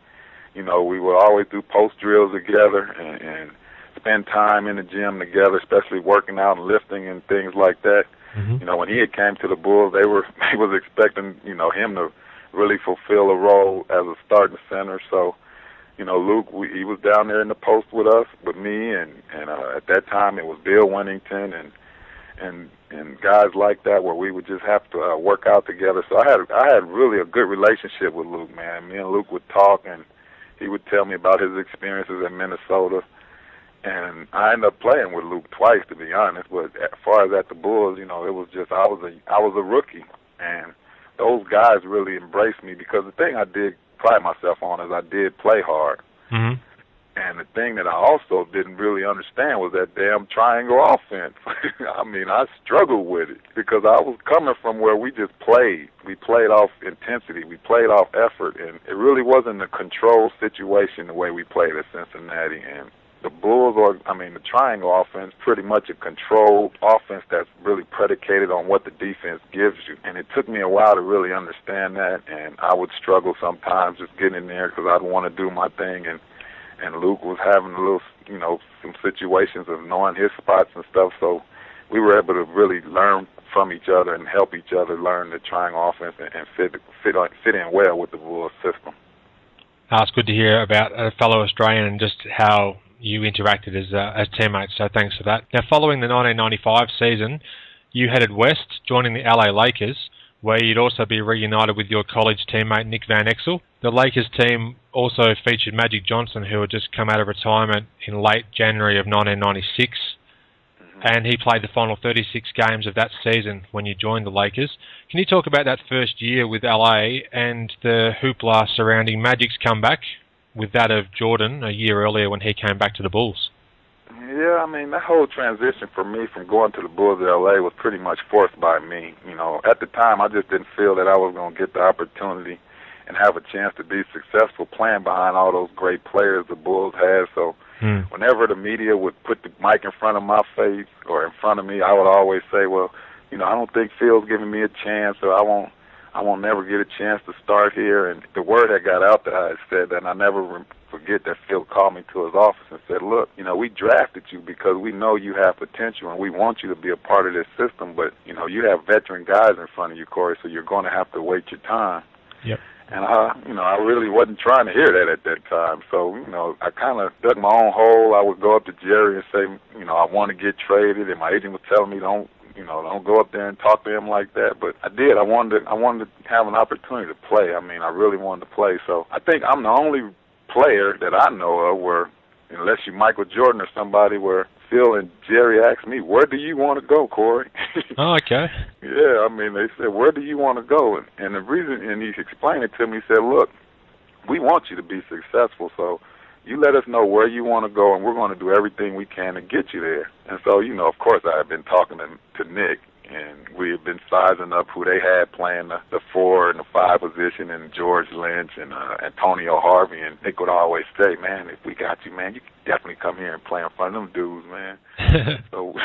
We would always do post drills together and spend time in the gym together, especially working out and lifting and things like that. Mm-hmm. When he had came to the Bulls, they was expecting, him to really fulfill a role as a starting center. So, Luke, he was down there in the post with us, with me, and at that time it was Bill Winnington and guys like that, where we would just have to work out together. So I had really a good relationship with Luke, man. Me and Luke would talk, and he would tell me about his experiences in Minnesota. And I ended up playing with Luke twice, to be honest. But as far as at the Bulls, it was just I was a rookie, and those guys really embraced me, because the thing I did pride myself on is I did play hard. Mm-hmm. And the thing that I also didn't really understand was that damn triangle offense. I struggled with it because I was coming from where we just played. We played off intensity. We played off effort. And it really wasn't a controlled situation the way we played at Cincinnati. And the Bulls, the triangle offense, pretty much a controlled offense that's really predicated on what the defense gives you. And it took me a while to really understand that. And I would struggle sometimes just getting in there because I'd want to do my thing. And Luke was having a little, some situations of knowing his spots and stuff. So we were able to really learn from each other and help each other learn the triangle offense and fit in well with the Bulls system. It's good to hear about a fellow Australian and just how you interacted as teammates. So thanks for that. Now, following the 1995 season, you headed west, joining the LA Lakers, where you'd also be reunited with your college teammate Nick Van Exel. The Lakers team also featured Magic Johnson, who had just come out of retirement in late January of 1996, and he played the final 36 games of that season when you joined the Lakers. Can you talk about that first year with LA and the hoopla surrounding Magic's comeback with that of Jordan a year earlier when he came back to the Bulls? Yeah, that whole transition for me from going to the Bulls to L.A. was pretty much forced by me. At the time, I just didn't feel that I was going to get the opportunity and have a chance to be successful playing behind all those great players the Bulls had. So whenever the media would put the mic in front of my face or in front of me, I would always say, well, I don't think Phil's giving me a chance, or I won't never get a chance to start here. And the word that got out there, I said that, and I never forget that Phil called me to his office and said, look, we drafted you because we know you have potential and we want you to be a part of this system, but, you have veteran guys in front of you, Corie, so you're going to have to wait your time. Yep. And I really wasn't trying to hear that at that time. So, I kind of dug my own hole. I would go up to Jerry and say, I want to get traded, and my agent would tell me, don't go up there and talk to him like that. But I did. I wanted to have an opportunity to play. I mean, I really wanted to play. So I think I'm the only player that I know of where, unless you're Michael Jordan or somebody, where Phil and Jerry asked me, where do you want to go, Corie? Oh, okay. Yeah, I mean, they said, where do you want to go? And the reason, and he explained it to me, he said, look, we want you to be successful, so you let us know where you want to go, and we're going to do everything we can to get you there. And so, of course, I had been talking to Nick, and we had been sizing up who they had playing the 4 and the 5 position, and George Lynch and Antonio Harvey. And Nick would always say, man, if we got you, man, you can definitely come here and play in front of them dudes, man. So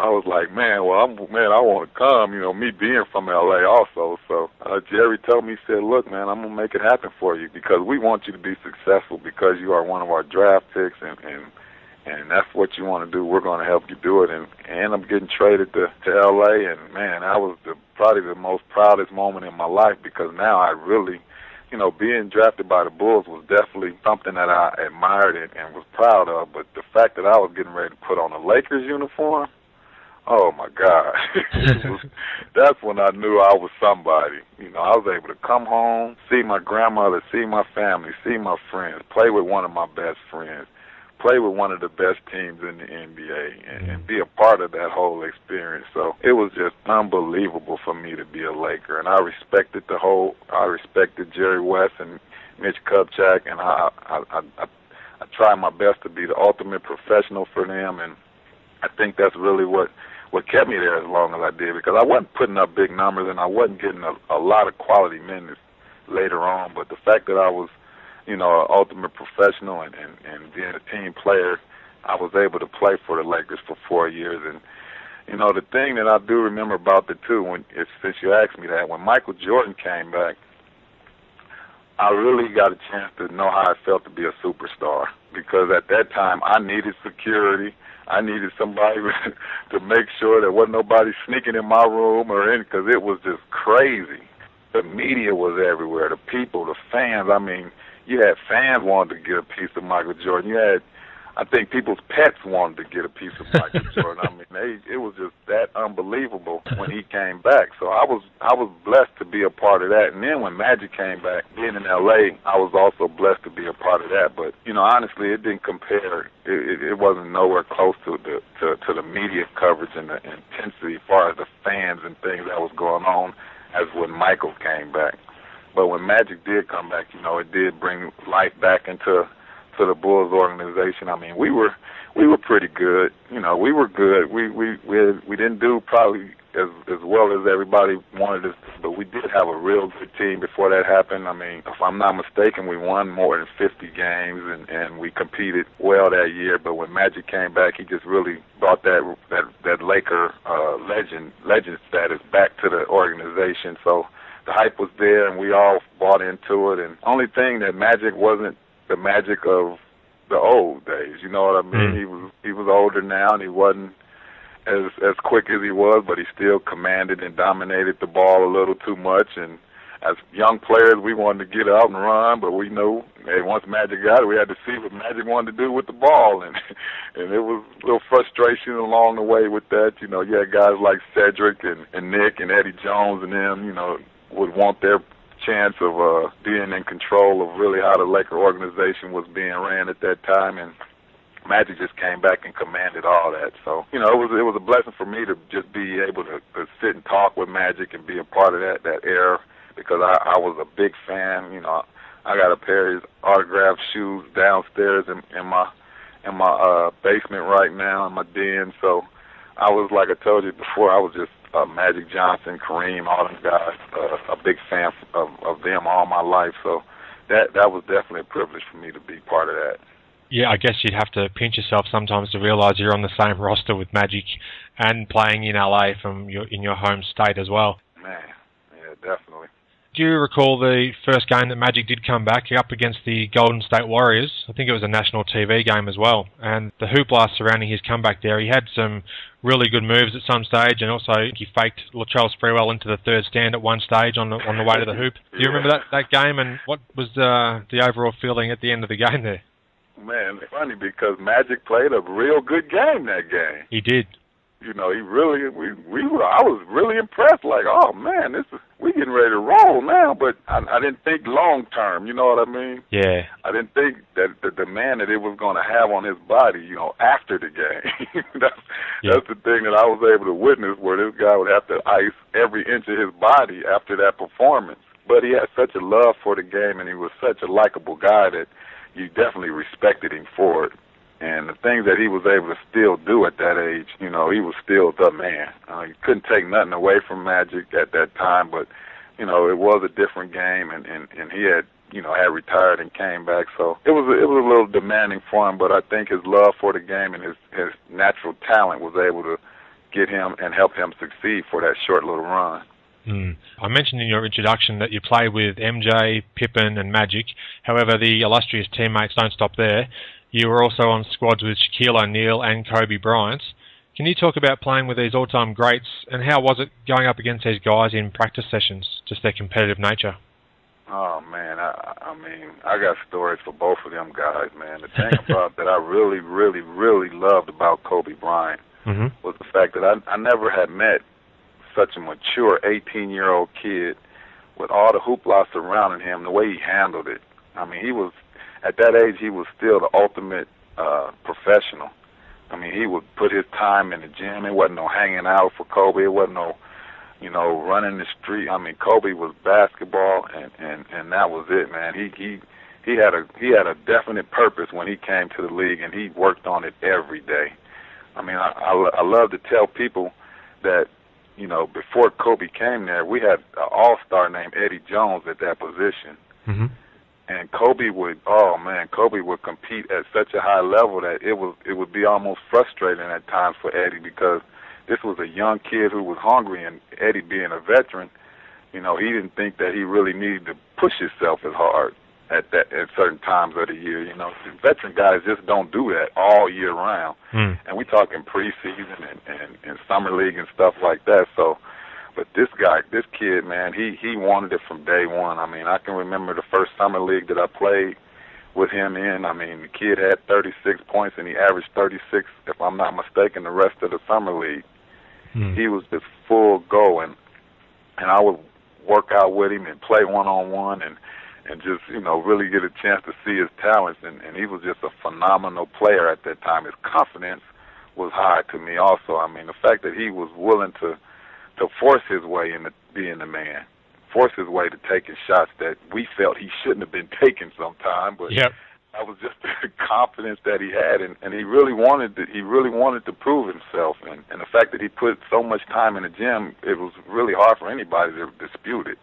I was like, man, I want to come, me being from L.A. also. So Jerry told me, he said, look, man, I'm going to make it happen for you because we want you to be successful because you are one of our draft picks, and that's what you want to do. We're going to help you do it. And I'm getting traded to L.A., and, man, that was probably the most proudest moment in my life because now I really, being drafted by the Bulls was definitely something that I admired and was proud of. But the fact that I was getting ready to put on a Lakers uniform, oh, my God. That's when I knew I was somebody. I was able to come home, see my grandmother, see my family, see my friends, play with one of my best friends, play with one of the best teams in the NBA, and be a part of that whole experience. So it was just unbelievable for me to be a Laker. And I respected Jerry West and Mitch Kupchak, and I tried my best to be the ultimate professional for them. And I think that's really what kept me there as long as I did, because I wasn't putting up big numbers and I wasn't getting a lot of quality minutes later on. But the fact that I was, an ultimate professional and being a team player, I was able to play for the Lakers for 4 years. And, the thing that I do remember about the two, since you asked me that, when Michael Jordan came back, I really got a chance to know how it felt to be a superstar, because at that time I needed security. I needed somebody to make sure there wasn't nobody sneaking in my room because it was just crazy. The media was everywhere, the people, the fans. I mean, you had fans wanting to get a piece of Michael Jordan. You had, I think, people's pets wanted to get a piece of Michael Jordan. I mean, it was just that unbelievable when he came back. So I was blessed to be a part of that. And then when Magic came back, being in L.A., I was also blessed to be a part of that. But, honestly, it didn't compare. It wasn't nowhere close to the media coverage and the intensity as far as the fans and things that was going on as when Michael came back. But when Magic did come back, it did bring life back into the Bulls organization. I mean, we were pretty good. We were good. We didn't do probably as well as everybody wanted us, but we did have a real good team before that happened. I mean, if I'm not mistaken, we won more than 50 games, and we competed well that year. But when Magic came back, he just really brought that Laker legend status back to the organization. So the hype was there, and we all bought into it. And only thing that Magic wasn't the Magic of the old days. You know what I mean? He was older now, and he wasn't as quick as he was, but he still commanded and dominated the ball a little too much. And as young players, we wanted to get out and run, but we knew, hey, once Magic got it, we had to see what Magic wanted to do with the ball. And it was a little frustration along the way with that. You had guys like Cedric and Nick and Eddie Jones and them, would want their chance of being in control of really how the Laker organization was being ran at that time, and Magic just came back and commanded all that. So, it was a blessing for me to just be able to sit and talk with Magic and be a part of that era, because I was a big fan. I got a pair of his autographed shoes downstairs in my basement right now in my den. So I was, like I told you before, I was just Magic Johnson, Kareem, all them guys, a big fan of them all my life. So that was definitely a privilege for me to be part of that. Yeah, I guess you'd have to pinch yourself sometimes to realise you're on the same roster with Magic and playing in LA in your home state as well. Man, yeah, definitely. Do you recall the first game that Magic did come back up against the Golden State Warriors? I think it was a national TV game as well. And the hoopla surrounding his comeback there, he had some really good moves at some stage, and also he faked Latrell Sprewell into the third stand at one stage on the way to the hoop. Do you remember that game, and what was the overall feeling at the end of the game there? Man, it's funny because Magic played a real good game that game. He did. You know, he really, I was really impressed. Like, oh man, we getting ready to roll now. But I didn't think long term. You know what I mean? Yeah. I didn't think that the demand that it was going to have on his body, you know, after the game. That's the thing that I was able to witness, where this guy would have to ice every inch of his body after that performance. But he had such a love for the game, and he was such a likable guy that you definitely respected him for it. And the things that he was able to still do at that age, you know, he was still the man. You couldn't take nothing away from Magic at that time, but, you know, it was a different game, and he had, you know, had retired and came back. So it was a little demanding for him, but I think his love for the game and his natural talent was able to get him and help him succeed for that short little run. I mentioned in your introduction that you played with MJ, Pippen and Magic. However, the illustrious teammates don't stop there. You were also on squads with Shaquille O'Neal and Kobe Bryant. Can you talk about playing with these all-time greats, and how was it going up against these guys in practice sessions, just their competitive nature? Oh, man, I mean, I got stories for both of them guys, man. The thing about that I really, really, really loved about Kobe Bryant was the fact that I never had met such a mature 18-year-old kid with all the hoopla surrounding him, the way he handled it. I mean, at that age, he was still the ultimate professional. I mean, he would put his time in the gym. It wasn't no hanging out for Kobe. It wasn't no, you know, running the street. I mean, Kobe was basketball, and that was it, man. He had a definite purpose when he came to the league, and he worked on it every day. I mean, I love to tell people that, you know, before Kobe came there, we had an all-star named Eddie Jones at that position. And Kobe would compete at such a high level that it would be almost frustrating at times for Eddie, because this was a young kid who was hungry, and Eddie being a veteran, you know, he didn't think that he really needed to push himself as hard at certain times of the year. You know, the veteran guys just don't do that all year round. And we talking preseason and summer league and stuff like that. So, but this kid, man, he wanted it from day one. I mean, I can remember the first summer league that I played with him in. I mean, the kid had 36 points, and he averaged 36, if I'm not mistaken, the rest of the summer league. He was just full go, and I would work out with him and play one-on-one and just, you know, really get a chance to see his talents. And he was just a phenomenal player at that time. His confidence was high to me also. I mean, the fact that he was willing to force his way into being the man, force his way to taking shots that we felt he shouldn't have been taking sometime, but that was just the confidence that he had, and he really wanted to prove himself, and the fact that he put so much time in the gym, it was really hard for anybody to dispute it.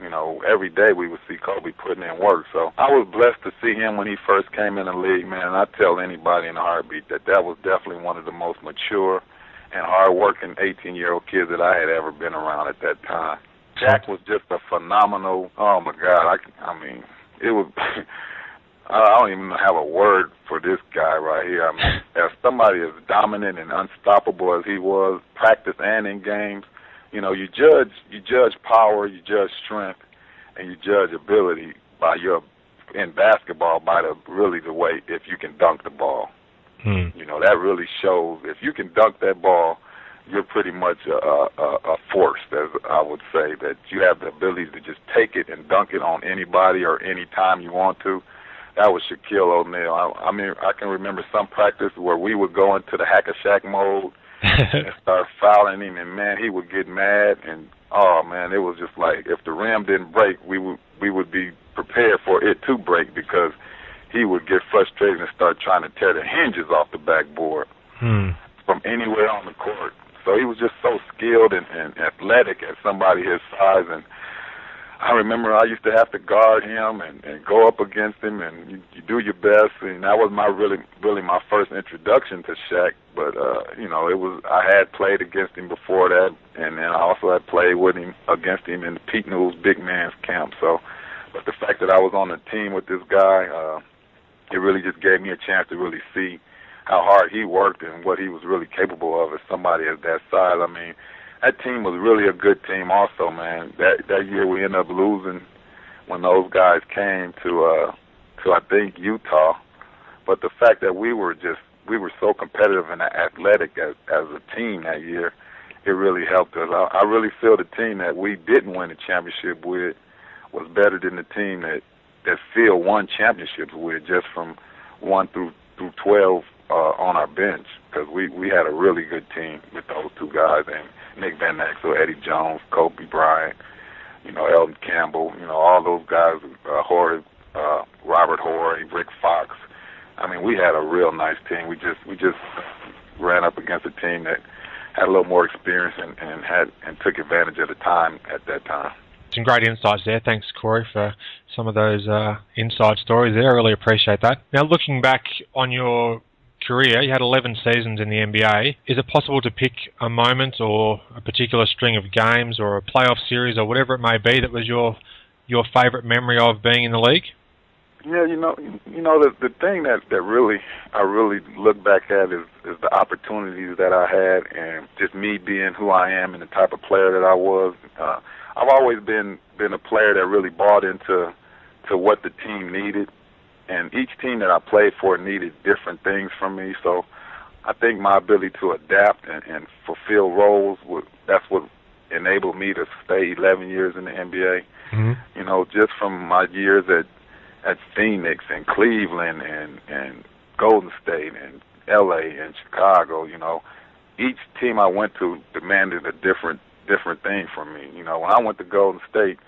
You know, every day we would see Kobe putting in work. So I was blessed to see him when he first came in the league, man. And I tell anybody in a heartbeat that was definitely one of the most mature and hard-working 18-year-old kids that I had ever been around at that time. Jack was just a phenomenal, oh, my God. I mean, it was, I don't even have a word for this guy right here. I mean, as somebody as dominant and unstoppable as he was, practice and in games, you know, you judge power, you judge strength, and you judge ability in basketball by the way if you can dunk the ball. You know, that really shows. If you can dunk that ball, you're pretty much a force, as I would say, that you have the ability to just take it and dunk it on anybody or any time you want to. That was Shaquille O'Neal. I mean, I can remember some practice where we would go into the hack-a-shack mode and start fouling him, and, man, he would get mad. And, oh, man, it was just like if the rim didn't break, we would be prepared for it to break, because he would get frustrated and start trying to tear the hinges off the backboard from anywhere on the court. So he was just so skilled and athletic at somebody his size. And I remember I used to have to guard him and go up against him, and you do your best. And that was my really my first introduction to Shaq. But I had played against him before that, and then I also had played with him against him in the Pete Newell's big man's camp. So, but the fact that I was on the team with this guy, it really just gave me a chance to really see how hard he worked and what he was really capable of as somebody at that size. I mean, that team was really a good team also, man. That year we ended up losing when those guys came to I think Utah. But the fact that we were so competitive and athletic as a team that year, it really helped us. I really feel the team that we didn't win the championship with was better than the team that Phil won championships with, just from 1 through 12 on our bench, because we had a really good team with those two guys, and Nick Van Exel, Eddie Jones, Kobe Bryant, Elton Campbell, all those guys, Robert Horry, Rick Fox. I mean, we had a real nice team. We just ran up against a team that had a little more experience and took advantage of the time at that time. Some great insights there. Thanks, Corie, for some of those inside stories there. I really appreciate that. Now, looking back on your career, you had 11 seasons in the NBA. Is it possible to pick a moment or a particular string of games or a playoff series or whatever it may be that was your favourite memory of being in the league? Yeah, the thing that I really look back at is the opportunities that I had, and just me being who I am and the type of player that I was. I've always been a player that really bought into what the team needed, and each team that I played for needed different things from me. So I think my ability to adapt and fulfill roles, that's what enabled me to stay 11 years in the NBA. Mm-hmm. Just from my years at Phoenix and Cleveland and Golden State and LA and Chicago, each team I went to demanded a different thing from me. When I went to Golden State,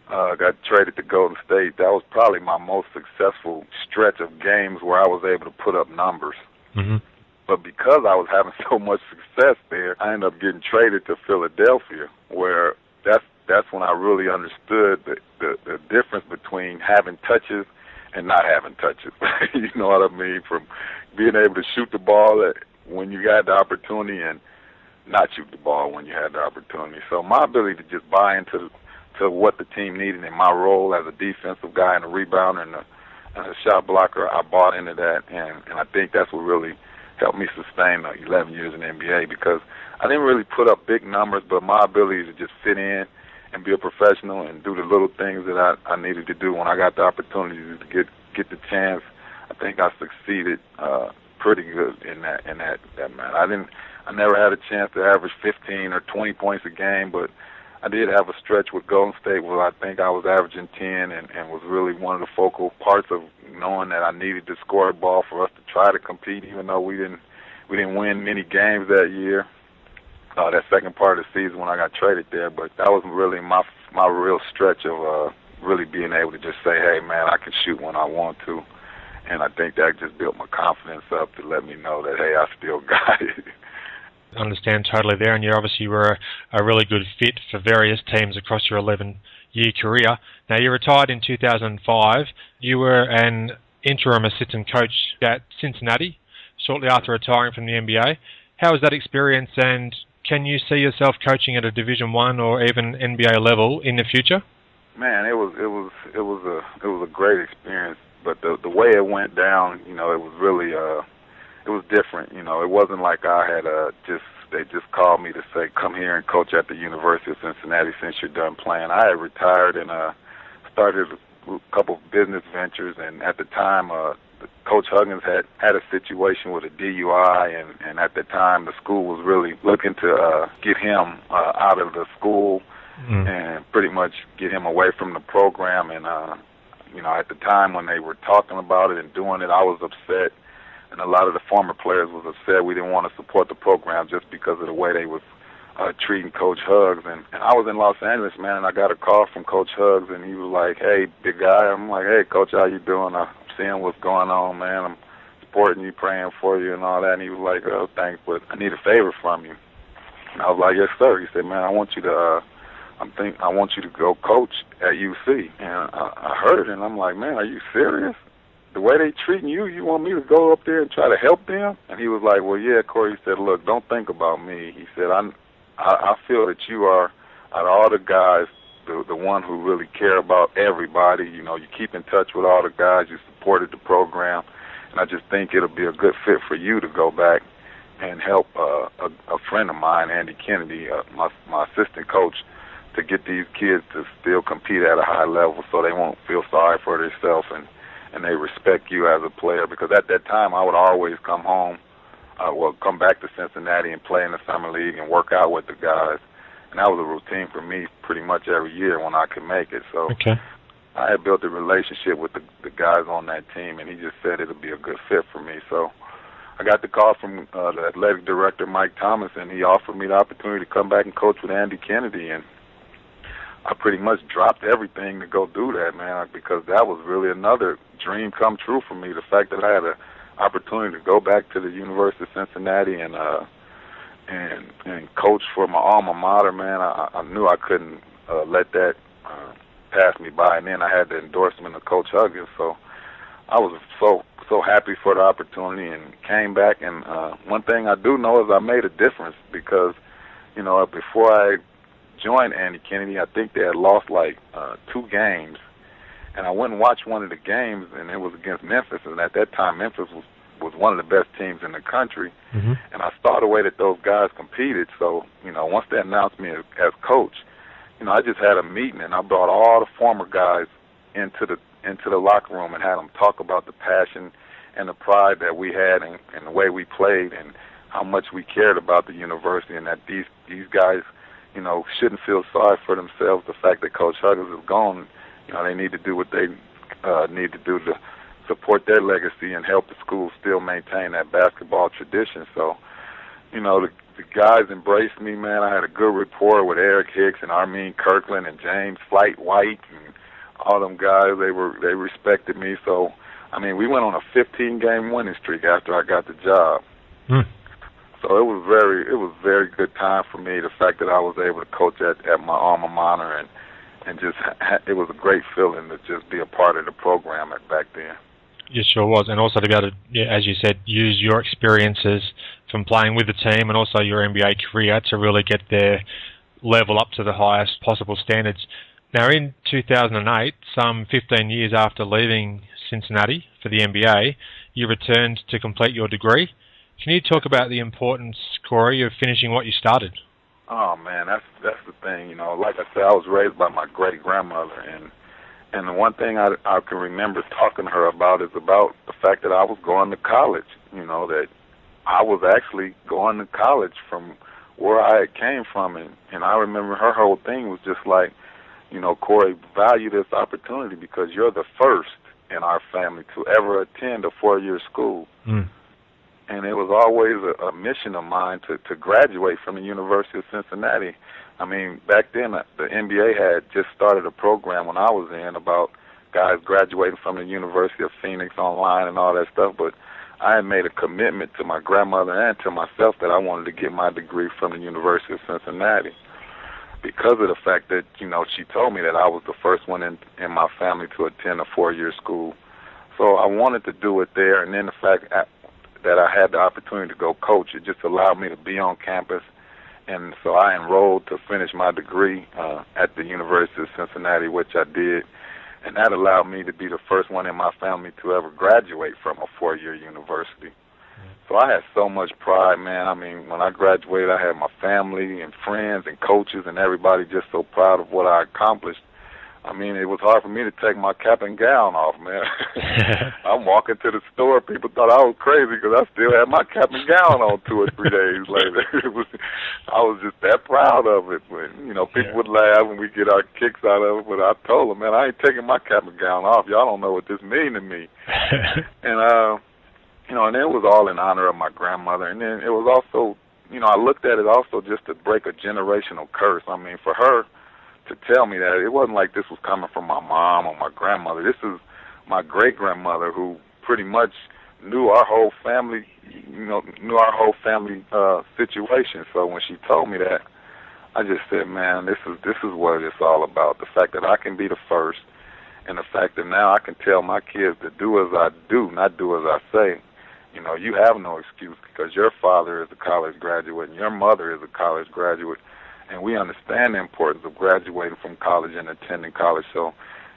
got traded to Golden State, that was probably my most successful stretch of games where I was able to put up numbers. Mm-hmm. But because I was having so much success there, I ended up getting traded to Philadelphia, where that's when I really understood the difference between having touches and not having touches. You know what I mean? From being able to shoot the ball when you got the opportunity and not shoot the ball when you had the opportunity. So my ability to just buy into what the team needed in my role as a defensive guy and a rebounder and a shot blocker, I bought into that, and I think that's what really helped me sustain the 11 years in the NBA, because I didn't really put up big numbers, but my ability to just fit in and be a professional and do the little things that I needed to do when I got the opportunity to get the chance, I think I succeeded pretty good in that man. I never had a chance to average 15 or 20 points a game, but I did have a stretch with Golden State where I think I was averaging 10 and was really one of the focal parts of knowing that I needed to score the ball for us to try to compete, even though we didn't win many games that year. That second part of the season when I got traded there, but that was really my real stretch of really being able to just say, hey, man, I can shoot when I want to. And I think that just built my confidence up to let me know that, hey, I still got it. I understand totally there, and you obviously were a really good fit for various teams across your 11-year career. Now, you retired in 2005. You were an interim assistant coach at Cincinnati shortly after retiring from the NBA. How was that experience, and can you see yourself coaching at a Division I or even NBA level in the future? Man, it was a great experience, but the way it went down, it was really it was different. It wasn't like I had they just called me to say, come here and coach at the University of Cincinnati since you're done playing. I had retired and started a couple of business ventures, and at the time, Coach Huggins had a situation with a DUI, and at the time the school was really looking to get him out of the school and pretty much get him away from the program. And at the time when they were talking about it and doing it, I was upset, and a lot of the former players was upset. We didn't want to support the program just because of the way they was treating Coach Huggins. And I was in Los Angeles, man, and I got a call from Coach Huggins, and he was like, hey, big guy. I'm like, hey, Coach, how you doing? I'm seeing what's going on, man. I'm supporting you, praying for you and all that. And he was like, oh, thanks, but I need a favor from you. And I was like, yes, sir. He said, man, I want you to I want you to go coach at UC. And I heard it, and I'm like, man, are you serious? The way they treating you, you want me to go up there and try to help them? And he was like, well, yeah, Corie. He said, look, don't think about me. He said, I feel that you are, out of all the guys, the one who really care about everybody. You know, you keep in touch with all the guys. You supported the program. And I just think it'll be a good fit for you to go back and help a friend of mine, Andy Kennedy, my assistant coach, to get these kids to still compete at a high level so they won't feel sorry for themselves and they respect you as a player. Because at that time, I would always come home, come back to Cincinnati and play in the summer league and work out with the guys. And that was a routine for me pretty much every year when I could make it. So I had built a relationship with the guys on that team, and he just said it'll be a good fit for me. So I got the call from the athletic director, Mike Thomas, and he offered me the opportunity to come back and coach with Andy Kennedy. And I pretty much dropped everything to go do that, man, because that was really another dream come true for me. The fact that I had an opportunity to go back to the University of Cincinnati and coach for my alma mater, man, I knew I couldn't let that pass me by. And then I had the endorsement of Coach Huggins, so I was so happy for the opportunity and came back. And one thing I do know is I made a difference because, you know, before I joined Andy Kennedy, I think they had lost like 2 games. And I went and watched one of the games, and it was against Memphis. And at that time, Memphis was one of the best teams in the country. Mm-hmm. And I saw the way that those guys competed. So, you know, once they announced me as coach, you know, I just had a meeting, and I brought all the former guys into the locker room and had them talk about the passion and the pride that we had and the way we played and how much we cared about the university, and that these guys, you know, shouldn't feel sorry for themselves. The fact that Coach Huggins is gone, you know, they need to do what they need to do to support their legacy and help the school still maintain that basketball tradition. So, you know, the guys embraced me, man. I had a good rapport with Eric Hicks and Armin Kirkland and James Flight White and all them guys. They respected me. So, I mean, we went on a 15-game winning streak after I got the job. So it was very good time for me. The fact that I was able to coach at my alma mater and just it was a great feeling to just be a part of the program back then. Yes, sure was. And also to be able to, yeah, as you said, use your experiences from playing with the team and also your NBA career to really get their level up to the highest possible standards. Now, in 2008, some 15 years after leaving Cincinnati for the NBA, you returned to complete your degree. Can you talk about the importance, Corie, of finishing what you started? Oh, man, that's the thing. You know, like I said, I was raised by my great-grandmother, and the one thing I can remember talking to her about is about the fact that I was going to college, you know, that I was actually going to college from where I came from. And I remember her whole thing was just like, you know, Corie, value this opportunity because you're the first in our family to ever attend a 4-year school. And it was always a mission of mine to graduate from the University of Cincinnati. I mean, back then, the NBA had just started a program when I was in about guys graduating from the University of Phoenix online and all that stuff, but I had made a commitment to my grandmother and to myself that I wanted to get my degree from the University of Cincinnati because of the fact that, you know, she told me that I was the first one in my family to attend a 4-year school. So I wanted to do it there, and then the fact that I had the opportunity to go coach, it just allowed me to be on campus. And so I enrolled to finish my degree at the University of Cincinnati, which I did. And that allowed me to be the first one in my family to ever graduate from a 4-year university. So I had so much pride, man. I mean, when I graduated, I had my family and friends and coaches and everybody just so proud of what I accomplished. I mean, it was hard for me to take my cap and gown off, man. I'm walking to the store. People thought I was crazy because I still had my cap and gown on 2 or 3 days later. I was just that proud of it. But, you know, people would laugh when we get our kicks out of it. But I told them, man, I ain't taking my cap and gown off. Y'all don't know what this means to me. And, you know, and it was all in honor of my grandmother. And then it was also, you know, I looked at it also just to break a generational curse. I mean, for her to tell me that, it wasn't like this was coming from my mom or my grandmother. This is my great-grandmother who pretty much knew our whole family, you know, situation. So when she told me that, I just said, man, this is what it's all about. The fact that I can be the first, and the fact that now I can tell my kids to do as I do, not do as I say. You know, you have no excuse because your father is a college graduate and your mother is a college graduate, and we understand the importance of graduating from college and attending college. So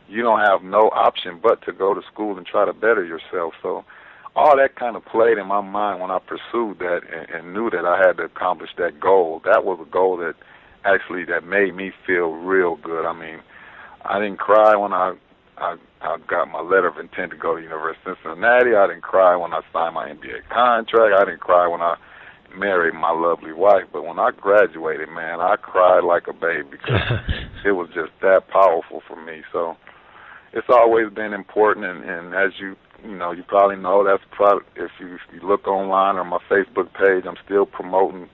you don't have no option but to go to school and try to better yourself. So all that kind of played in my mind when I pursued that and knew that I had to accomplish that goal. That was a goal that actually that made me feel real good. I mean, I didn't cry when I got my letter of intent to go to the University of Cincinnati. I didn't cry when I signed my NBA contract. I didn't cry when I married my lovely wife. But when I graduated, man, I cried like a baby because it was just that powerful for me. So it's always been important, and as you probably know, that's probably, if you look online or my Facebook page, I'm still promoting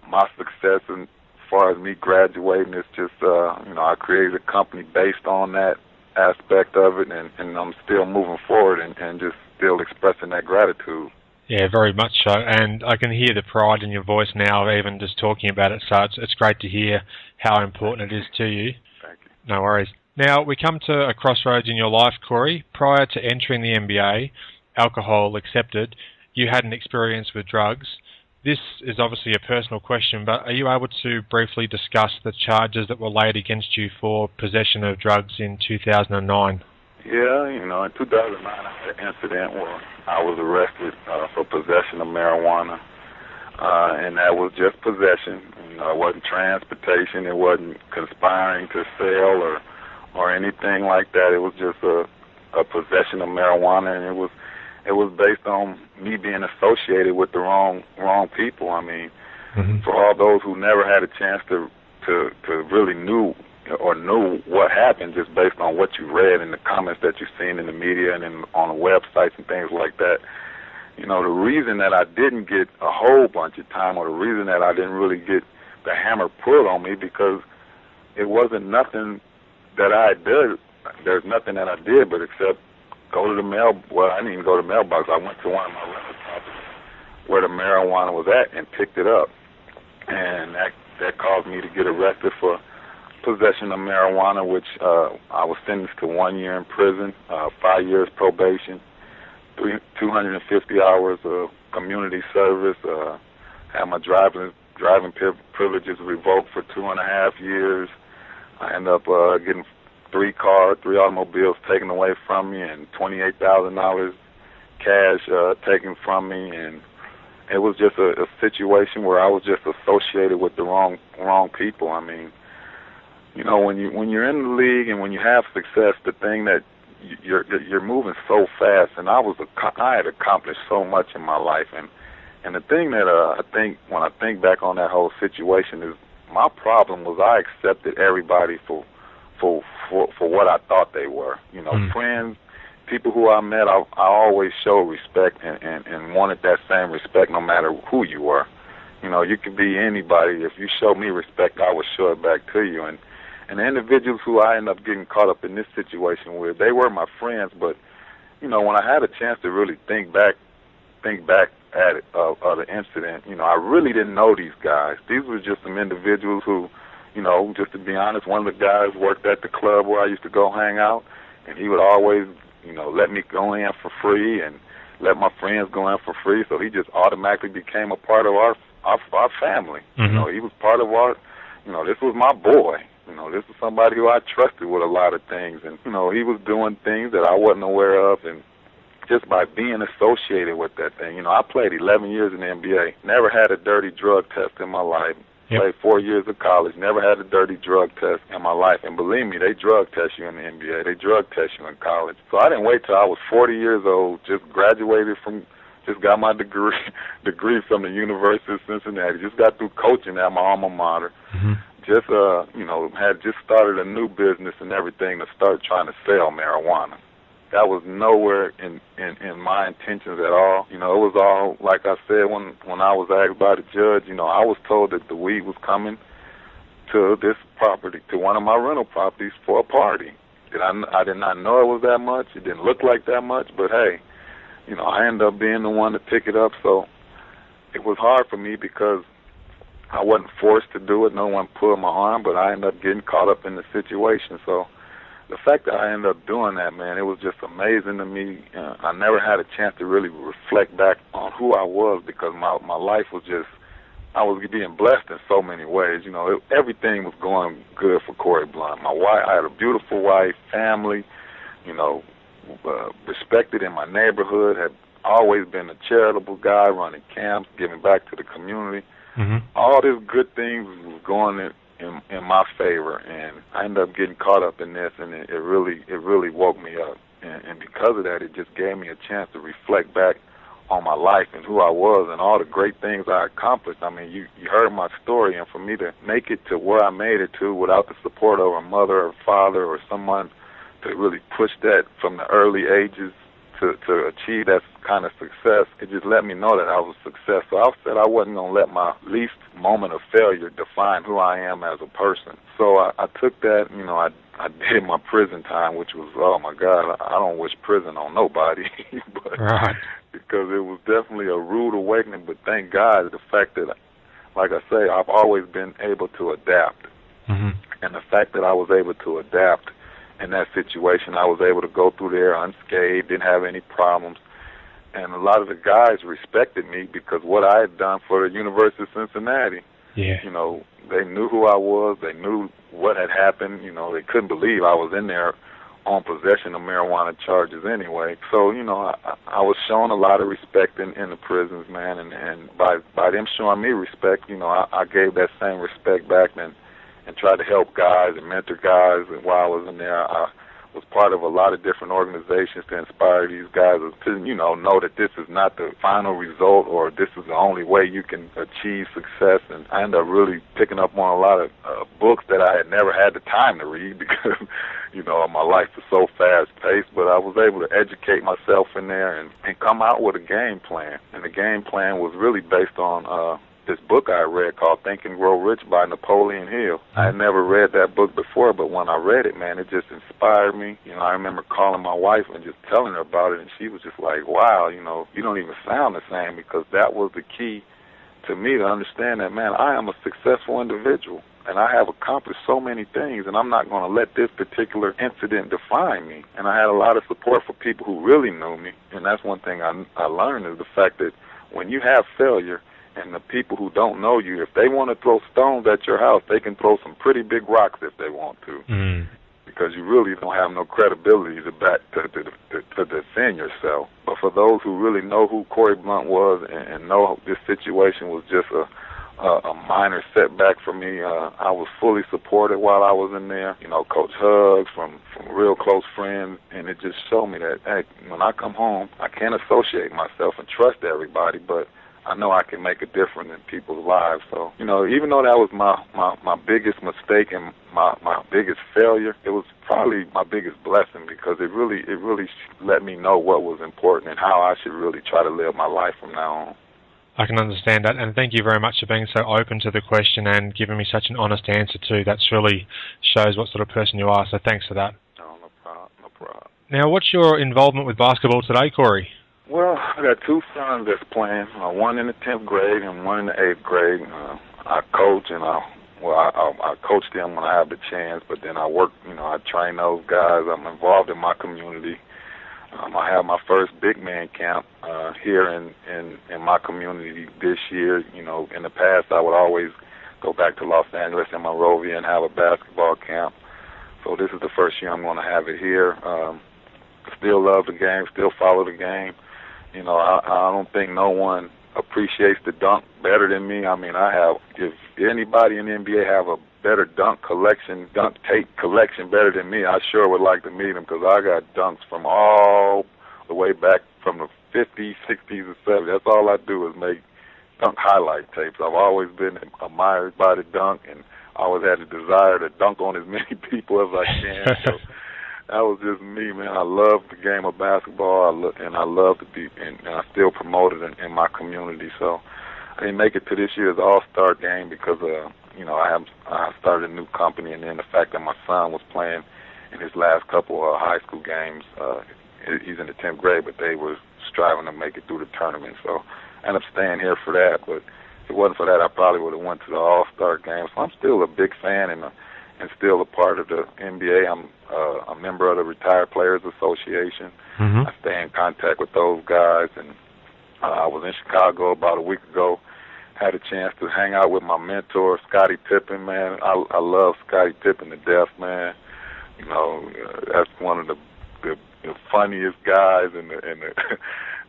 my success and as far as me graduating. It's just, I created a company based on that aspect of it, and I'm still moving forward and just still expressing that gratitude. Yeah, very much so, and I can hear the pride in your voice now, even just talking about it, so it's great to hear how important it is to you. Thank you. No worries. Now, we come to a crossroads in your life, Corie. Prior to entering the NBA, alcohol accepted, you had an experience with drugs. This is obviously a personal question, but are you able to briefly discuss the charges that were laid against you for possession of drugs in 2009? Yeah, in 2009 I had an incident where I was arrested for possession of marijuana, and that was just possession. It wasn't transportation, it wasn't conspiring to sell or anything like that. It was just a possession of marijuana, and it was based on me being associated with the wrong people. I mean, for all those who never had a chance to really knew what happened just based on what you read and the comments that you've seen in the media and on the websites and things like that. The reason that I didn't get a whole bunch of time, or the reason that I didn't really get the hammer pulled on me, because it wasn't nothing that I did. There's nothing that I did but except go to the mail. Well, I didn't even go to the mailbox. I went to one of my rental properties where the marijuana was at and picked it up, and that caused me to get arrested for possession of marijuana, which I was sentenced to 1 year in prison, 5 years probation, 250 hours of community service. Had my driving privileges revoked for 2.5 years. I ended up getting 3 automobiles taken away from me, and $28,000 cash taken from me, and it was just a situation where I was just associated with the wrong people. I mean, when you're in the league and when you have success, the thing that you're moving so fast, and I had accomplished so much in my life, and the thing that I think when I think back on that whole situation is my problem was I accepted everybody for what I thought they were. Friends, people who I met, I always showed respect and wanted that same respect no matter who you were. You could be anybody. If you show me respect, I would show it back to you. And the individuals who I ended up getting caught up in this situation with, they were my friends, but, when I had a chance to really think back at it, of the incident, I really didn't know these guys. These were just some individuals who, just to be honest, one of the guys worked at the club where I used to go hang out, and he would always, let me go in for free and let my friends go in for free, so he just automatically became a part of our family. He was part of our, this was my boy. This is somebody who I trusted with a lot of things, and, he was doing things that I wasn't aware of, and just by being associated with that thing. I played 11 years in the NBA, never had a dirty drug test in my life. Played 4 years of college, never had a dirty drug test in my life. And believe me, they drug test you in the NBA. They drug test you in college. So I didn't wait till I was 40 years old, just got my degree from the University of Cincinnati, just got through coaching at my alma mater. Just, had just started a new business and everything to start trying to sell marijuana. That was nowhere in my intentions at all. It was all, like I said, when I was asked by the judge, I was told that the weed was coming to this property, to one of my rental properties for a party. I did not know it was that much. It didn't look like that much, but hey, I ended up being the one to pick it up. So it was hard for me because I wasn't forced to do it. No one pulled my arm, but I ended up getting caught up in the situation. So the fact that I ended up doing that, man, it was just amazing to me. I never had a chance to really reflect back on who I was because my life was just, I was being blessed in so many ways. You know, everything was going good for Corie Blount. My wife, I had a beautiful wife, family, you know, respected in my neighborhood, had always been a charitable guy, running camps, giving back to the community. Mm-hmm. All these good things was going in my favor, and I ended up getting caught up in this, and it really woke me up. And because of that, it just gave me a chance to reflect back on my life and who I was and all the great things I accomplished. I mean, you heard my story, and for me to make it to where I made it to without the support of a mother or father or someone to really push that from the early ages to achieve that kind of success, it just let me know that I was a success. So I said I wasn't going to let my least moment of failure define who I am as a person. So I took that, you know, I did my prison time, which was, oh my God, I don't wish prison on nobody, but right. Because it was definitely a rude awakening. But thank God, the fact that, like I say, I've always been able to adapt. Mm-hmm. And the fact that I was able to adapt in that situation, I was able to go through there unscathed, didn't have any problems. And a lot of the guys respected me because what I had done for the University of Cincinnati. Yeah. You know, they knew who I was. They knew what had happened. You know, they couldn't believe I was in there on possession of marijuana charges anyway. So, you know, I was shown a lot of respect in the prisons, man. And by them showing me respect, you know, I gave that same respect back and tried to help guys and mentor guys. And while I was in there, I was part of a lot of different organizations to inspire these guys to, you know that this is not the final result or this is the only way you can achieve success. And I ended up really picking up on a lot of books that I had never had the time to read because, you know, my life was so fast-paced. But I was able to educate myself in there and come out with a game plan. And the game plan was really based on this book I read called Think and Grow Rich by Napoleon Hill. I had never read that book before, but when I read it, man, it just inspired me. You know, I remember calling my wife and just telling her about it, and she was just like, wow, you know, you don't even sound the same, because that was the key to me to understand that, man, I am a successful individual, and I have accomplished so many things, and I'm not going to let this particular incident define me. And I had a lot of support for people who really knew me, and that's one thing I learned is the fact that when you have failure, and the people who don't know you, if they want to throw stones at your house, they can throw some pretty big rocks if they want to, because you really don't have no credibility to defend yourself. But for those who really know who Corie Blount was and know this situation was just a minor setback for me, I was fully supported while I was in there. You know, Coach hugs from real close friends, and it just showed me that, hey, when I come home, I can't associate myself and trust everybody, but I know I can make a difference in people's lives. So, you know, even though that was my biggest mistake and my biggest failure, it was probably my biggest blessing, because it really let me know what was important and how I should really try to live my life from now on. I can understand that, and thank you very much for being so open to the question and giving me such an honest answer too. That really shows what sort of person you are, so thanks for that. Oh, no problem. Now, what's your involvement with basketball today, Corie? Well, I got two sons that's playing, one in the 10th grade and one in the 8th grade. I coach, and I coach them when I have the chance, but then I work, you know, I train those guys. I'm involved in my community. I have my first big man camp here in my community this year. You know, in the past I would always go back to Los Angeles and Monrovia and have a basketball camp. So this is the first year I'm going to have it here. Still love the game, still follow the game. You know, I don't think no one appreciates the dunk better than me. I mean, if anybody in the NBA have a better dunk tape collection better than me, I sure would like to meet them, because I got dunks from all the way back from the 50s, 60s, and 70s. That's all I do is make dunk highlight tapes. I've always been admired by the dunk, and I always had the desire to dunk on as many people as I can. So that was just me, man. I love the game of basketball, and I love to be, and I still promote it in my community. So I didn't make it to this year's All-Star game because, you know, I started a new company, and then the fact that my son was playing in his last couple of high school games. He's in the 10th grade, but they were striving to make it through the tournament. So I ended up staying here for that. But If it wasn't for that, I probably would have went to the All-Star game. So I'm still a big fan and still a part of the NBA. I'm a member of the Retired Players Association. Mm-hmm. I stay in contact with those guys, and I was in Chicago about a week ago. Had a chance to hang out with my mentor, Scottie Pippen, man. I love Scottie Pippen to death, man. You know, that's one of the funniest guys and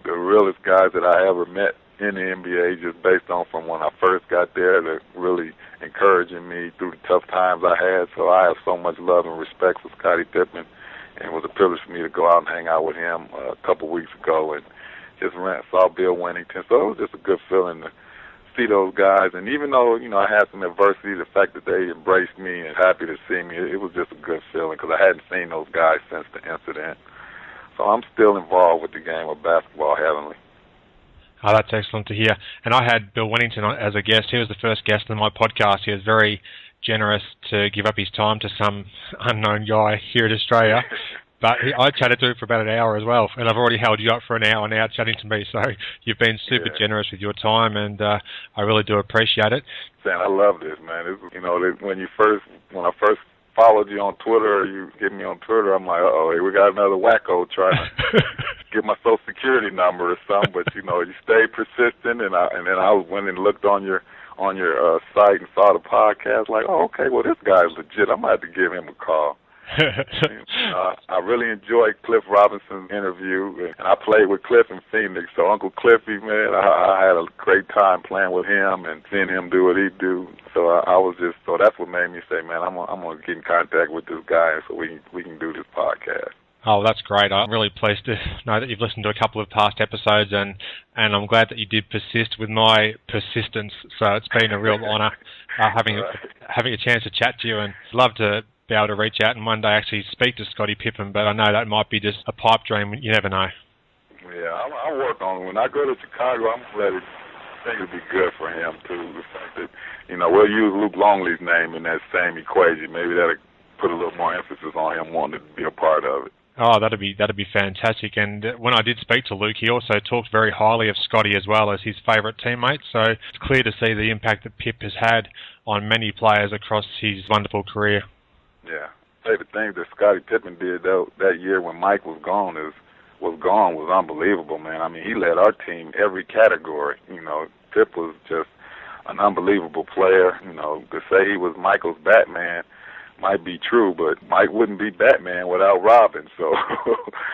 the realest guys that I ever met in the NBA, just based on from when I first got there to really encouraging me through the tough times I had. So I have so much love and respect for Scottie Pippen, and it was a privilege for me to go out and hang out with him a couple weeks ago and just saw Bill Wennington. So it was just a good feeling to see those guys. And even though, you know, I had some adversity, the fact that they embraced me and happy to see me, it was just a good feeling because I hadn't seen those guys since the incident. So I'm still involved with the game of basketball heavily. Oh, that's excellent to hear. And I had Bill Wennington as a guest. He was the first guest on my podcast. He was very generous to give up his time to some unknown guy here in Australia. But I chatted to him for about an hour as well, and I've already held you up for an hour now chatting to me. So you've been super generous with your time, and I really do appreciate it. Man, I love this, man. You know, when I first followed you on Twitter, or you get me on Twitter, I'm like, hey, we got another wacko trying to get my Social Security number or something. But you know, you stayed persistent, and then I went and looked on your site and saw the podcast. Like, oh, okay, well this guy's legit. I'm gonna have to give him a call. I really enjoyed Cliff Robinson's interview, and I played with Cliff in Phoenix. So Uncle Cliffy, man, I had a great time playing with him and seeing him do what he do. So so that's what made me say, man, I'm gonna get in contact with this guy so we can do this podcast. Oh, that's great. I'm really pleased to know that you've listened to a couple of past episodes, and I'm glad that you did persist with my persistence. So it's been a real honour having a chance to chat to you, and love to be able to reach out and one day actually speak to Scottie Pippen, but I know that might be just a pipe dream. You never know. Yeah, I'll work on it. When I go to Chicago, I'm glad I think it'd be good for him, too. The fact that, you know, we'll use Luke Longley's name in that same equation. Maybe that'll put a little more emphasis on him wanting to be a part of it. Oh, that'd be fantastic. And when I did speak to Luke, he also talked very highly of Scottie as well as his favourite teammate. So it's clear to see the impact that Pip has had on many players across his wonderful career. Yeah. Say the things that Scottie Pippen did that year when Mike was gone was unbelievable, man. I mean, he led our team every category. You know, Pip was just an unbelievable player. You know, to say he was Michael's Batman might be true, but Mike wouldn't be Batman without Robin. So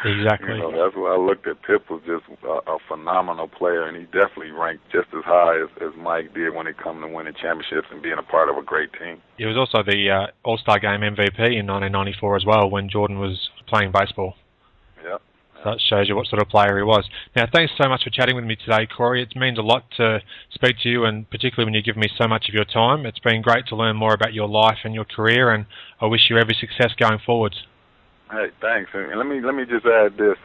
exactly. You know, that's why I looked at Pip was just a phenomenal player, and he definitely ranked just as high as Mike did when it comes to winning championships and being a part of a great team. He was also the All-Star Game MVP in 1994 as well when Jordan was playing baseball. Yep. So that shows you what sort of player he was. Now, thanks so much for chatting with me today, Corie. It means a lot to speak to you, and particularly when you give me so much of your time. It's been great to learn more about your life and your career, and I wish you every success going forwards. Hey, thanks. And let me just add this.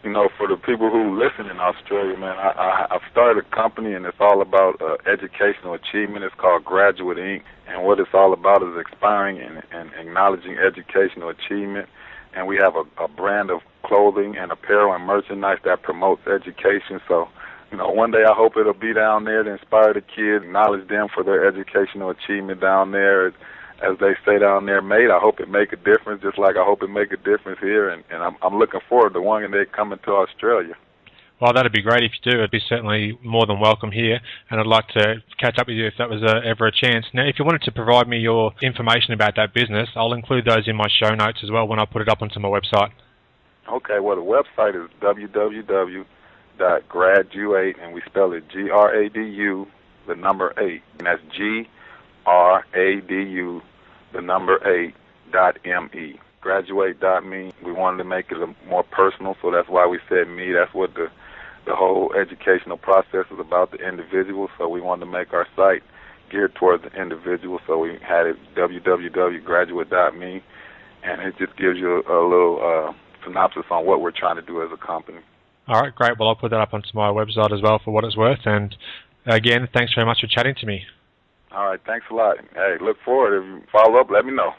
You know, for the people who listen in Australia, man, I've started a company, and it's all about educational achievement. It's called Graduate Inc., and what it's all about is inspiring and acknowledging educational achievement. And we have a brand of clothing and apparel and merchandise that promotes education. So, you know, one day I hope it'll be down there to inspire the kids, acknowledge them for their educational achievement down there. As they say down there, mate, I hope it make a difference, just like I hope it make a difference here. And I'm looking forward to one day coming to Australia. Well, that'd be great if you do. It'd be certainly more than welcome here, and I'd like to catch up with you if that was ever a chance. Now, if you wanted to provide me your information about that business, I'll include those in my show notes as well when I put it up onto my website. Okay, well, the website is www.graduate, and we spell it GRADU, the number 8, and that's GRADU, the number 8.me. Graduate.me. We wanted to make it more personal, so that's why we said me. That's what the whole educational process is about, the individual. So we wanted to make our site geared towards the individual. So we had it www.graduate.me, and it just gives you a little synopsis on what we're trying to do as a company. All right, great. Well, I'll put that up onto my website as well for what it's worth. And again, thanks very much for chatting to me. All right, thanks a lot. Hey, look forward. If you follow up, let me know.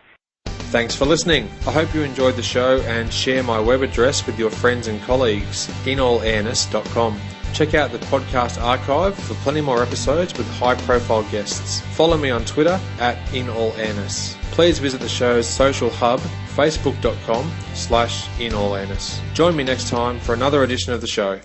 Thanks for listening. I hope you enjoyed the show, and share my web address with your friends and colleagues, inallairness.com. Check out the podcast archive for plenty more episodes with high-profile guests. Follow me on Twitter @InAllAirness. Please visit the show's social hub, facebook.com/InAllAirness. Join me next time for another edition of the show.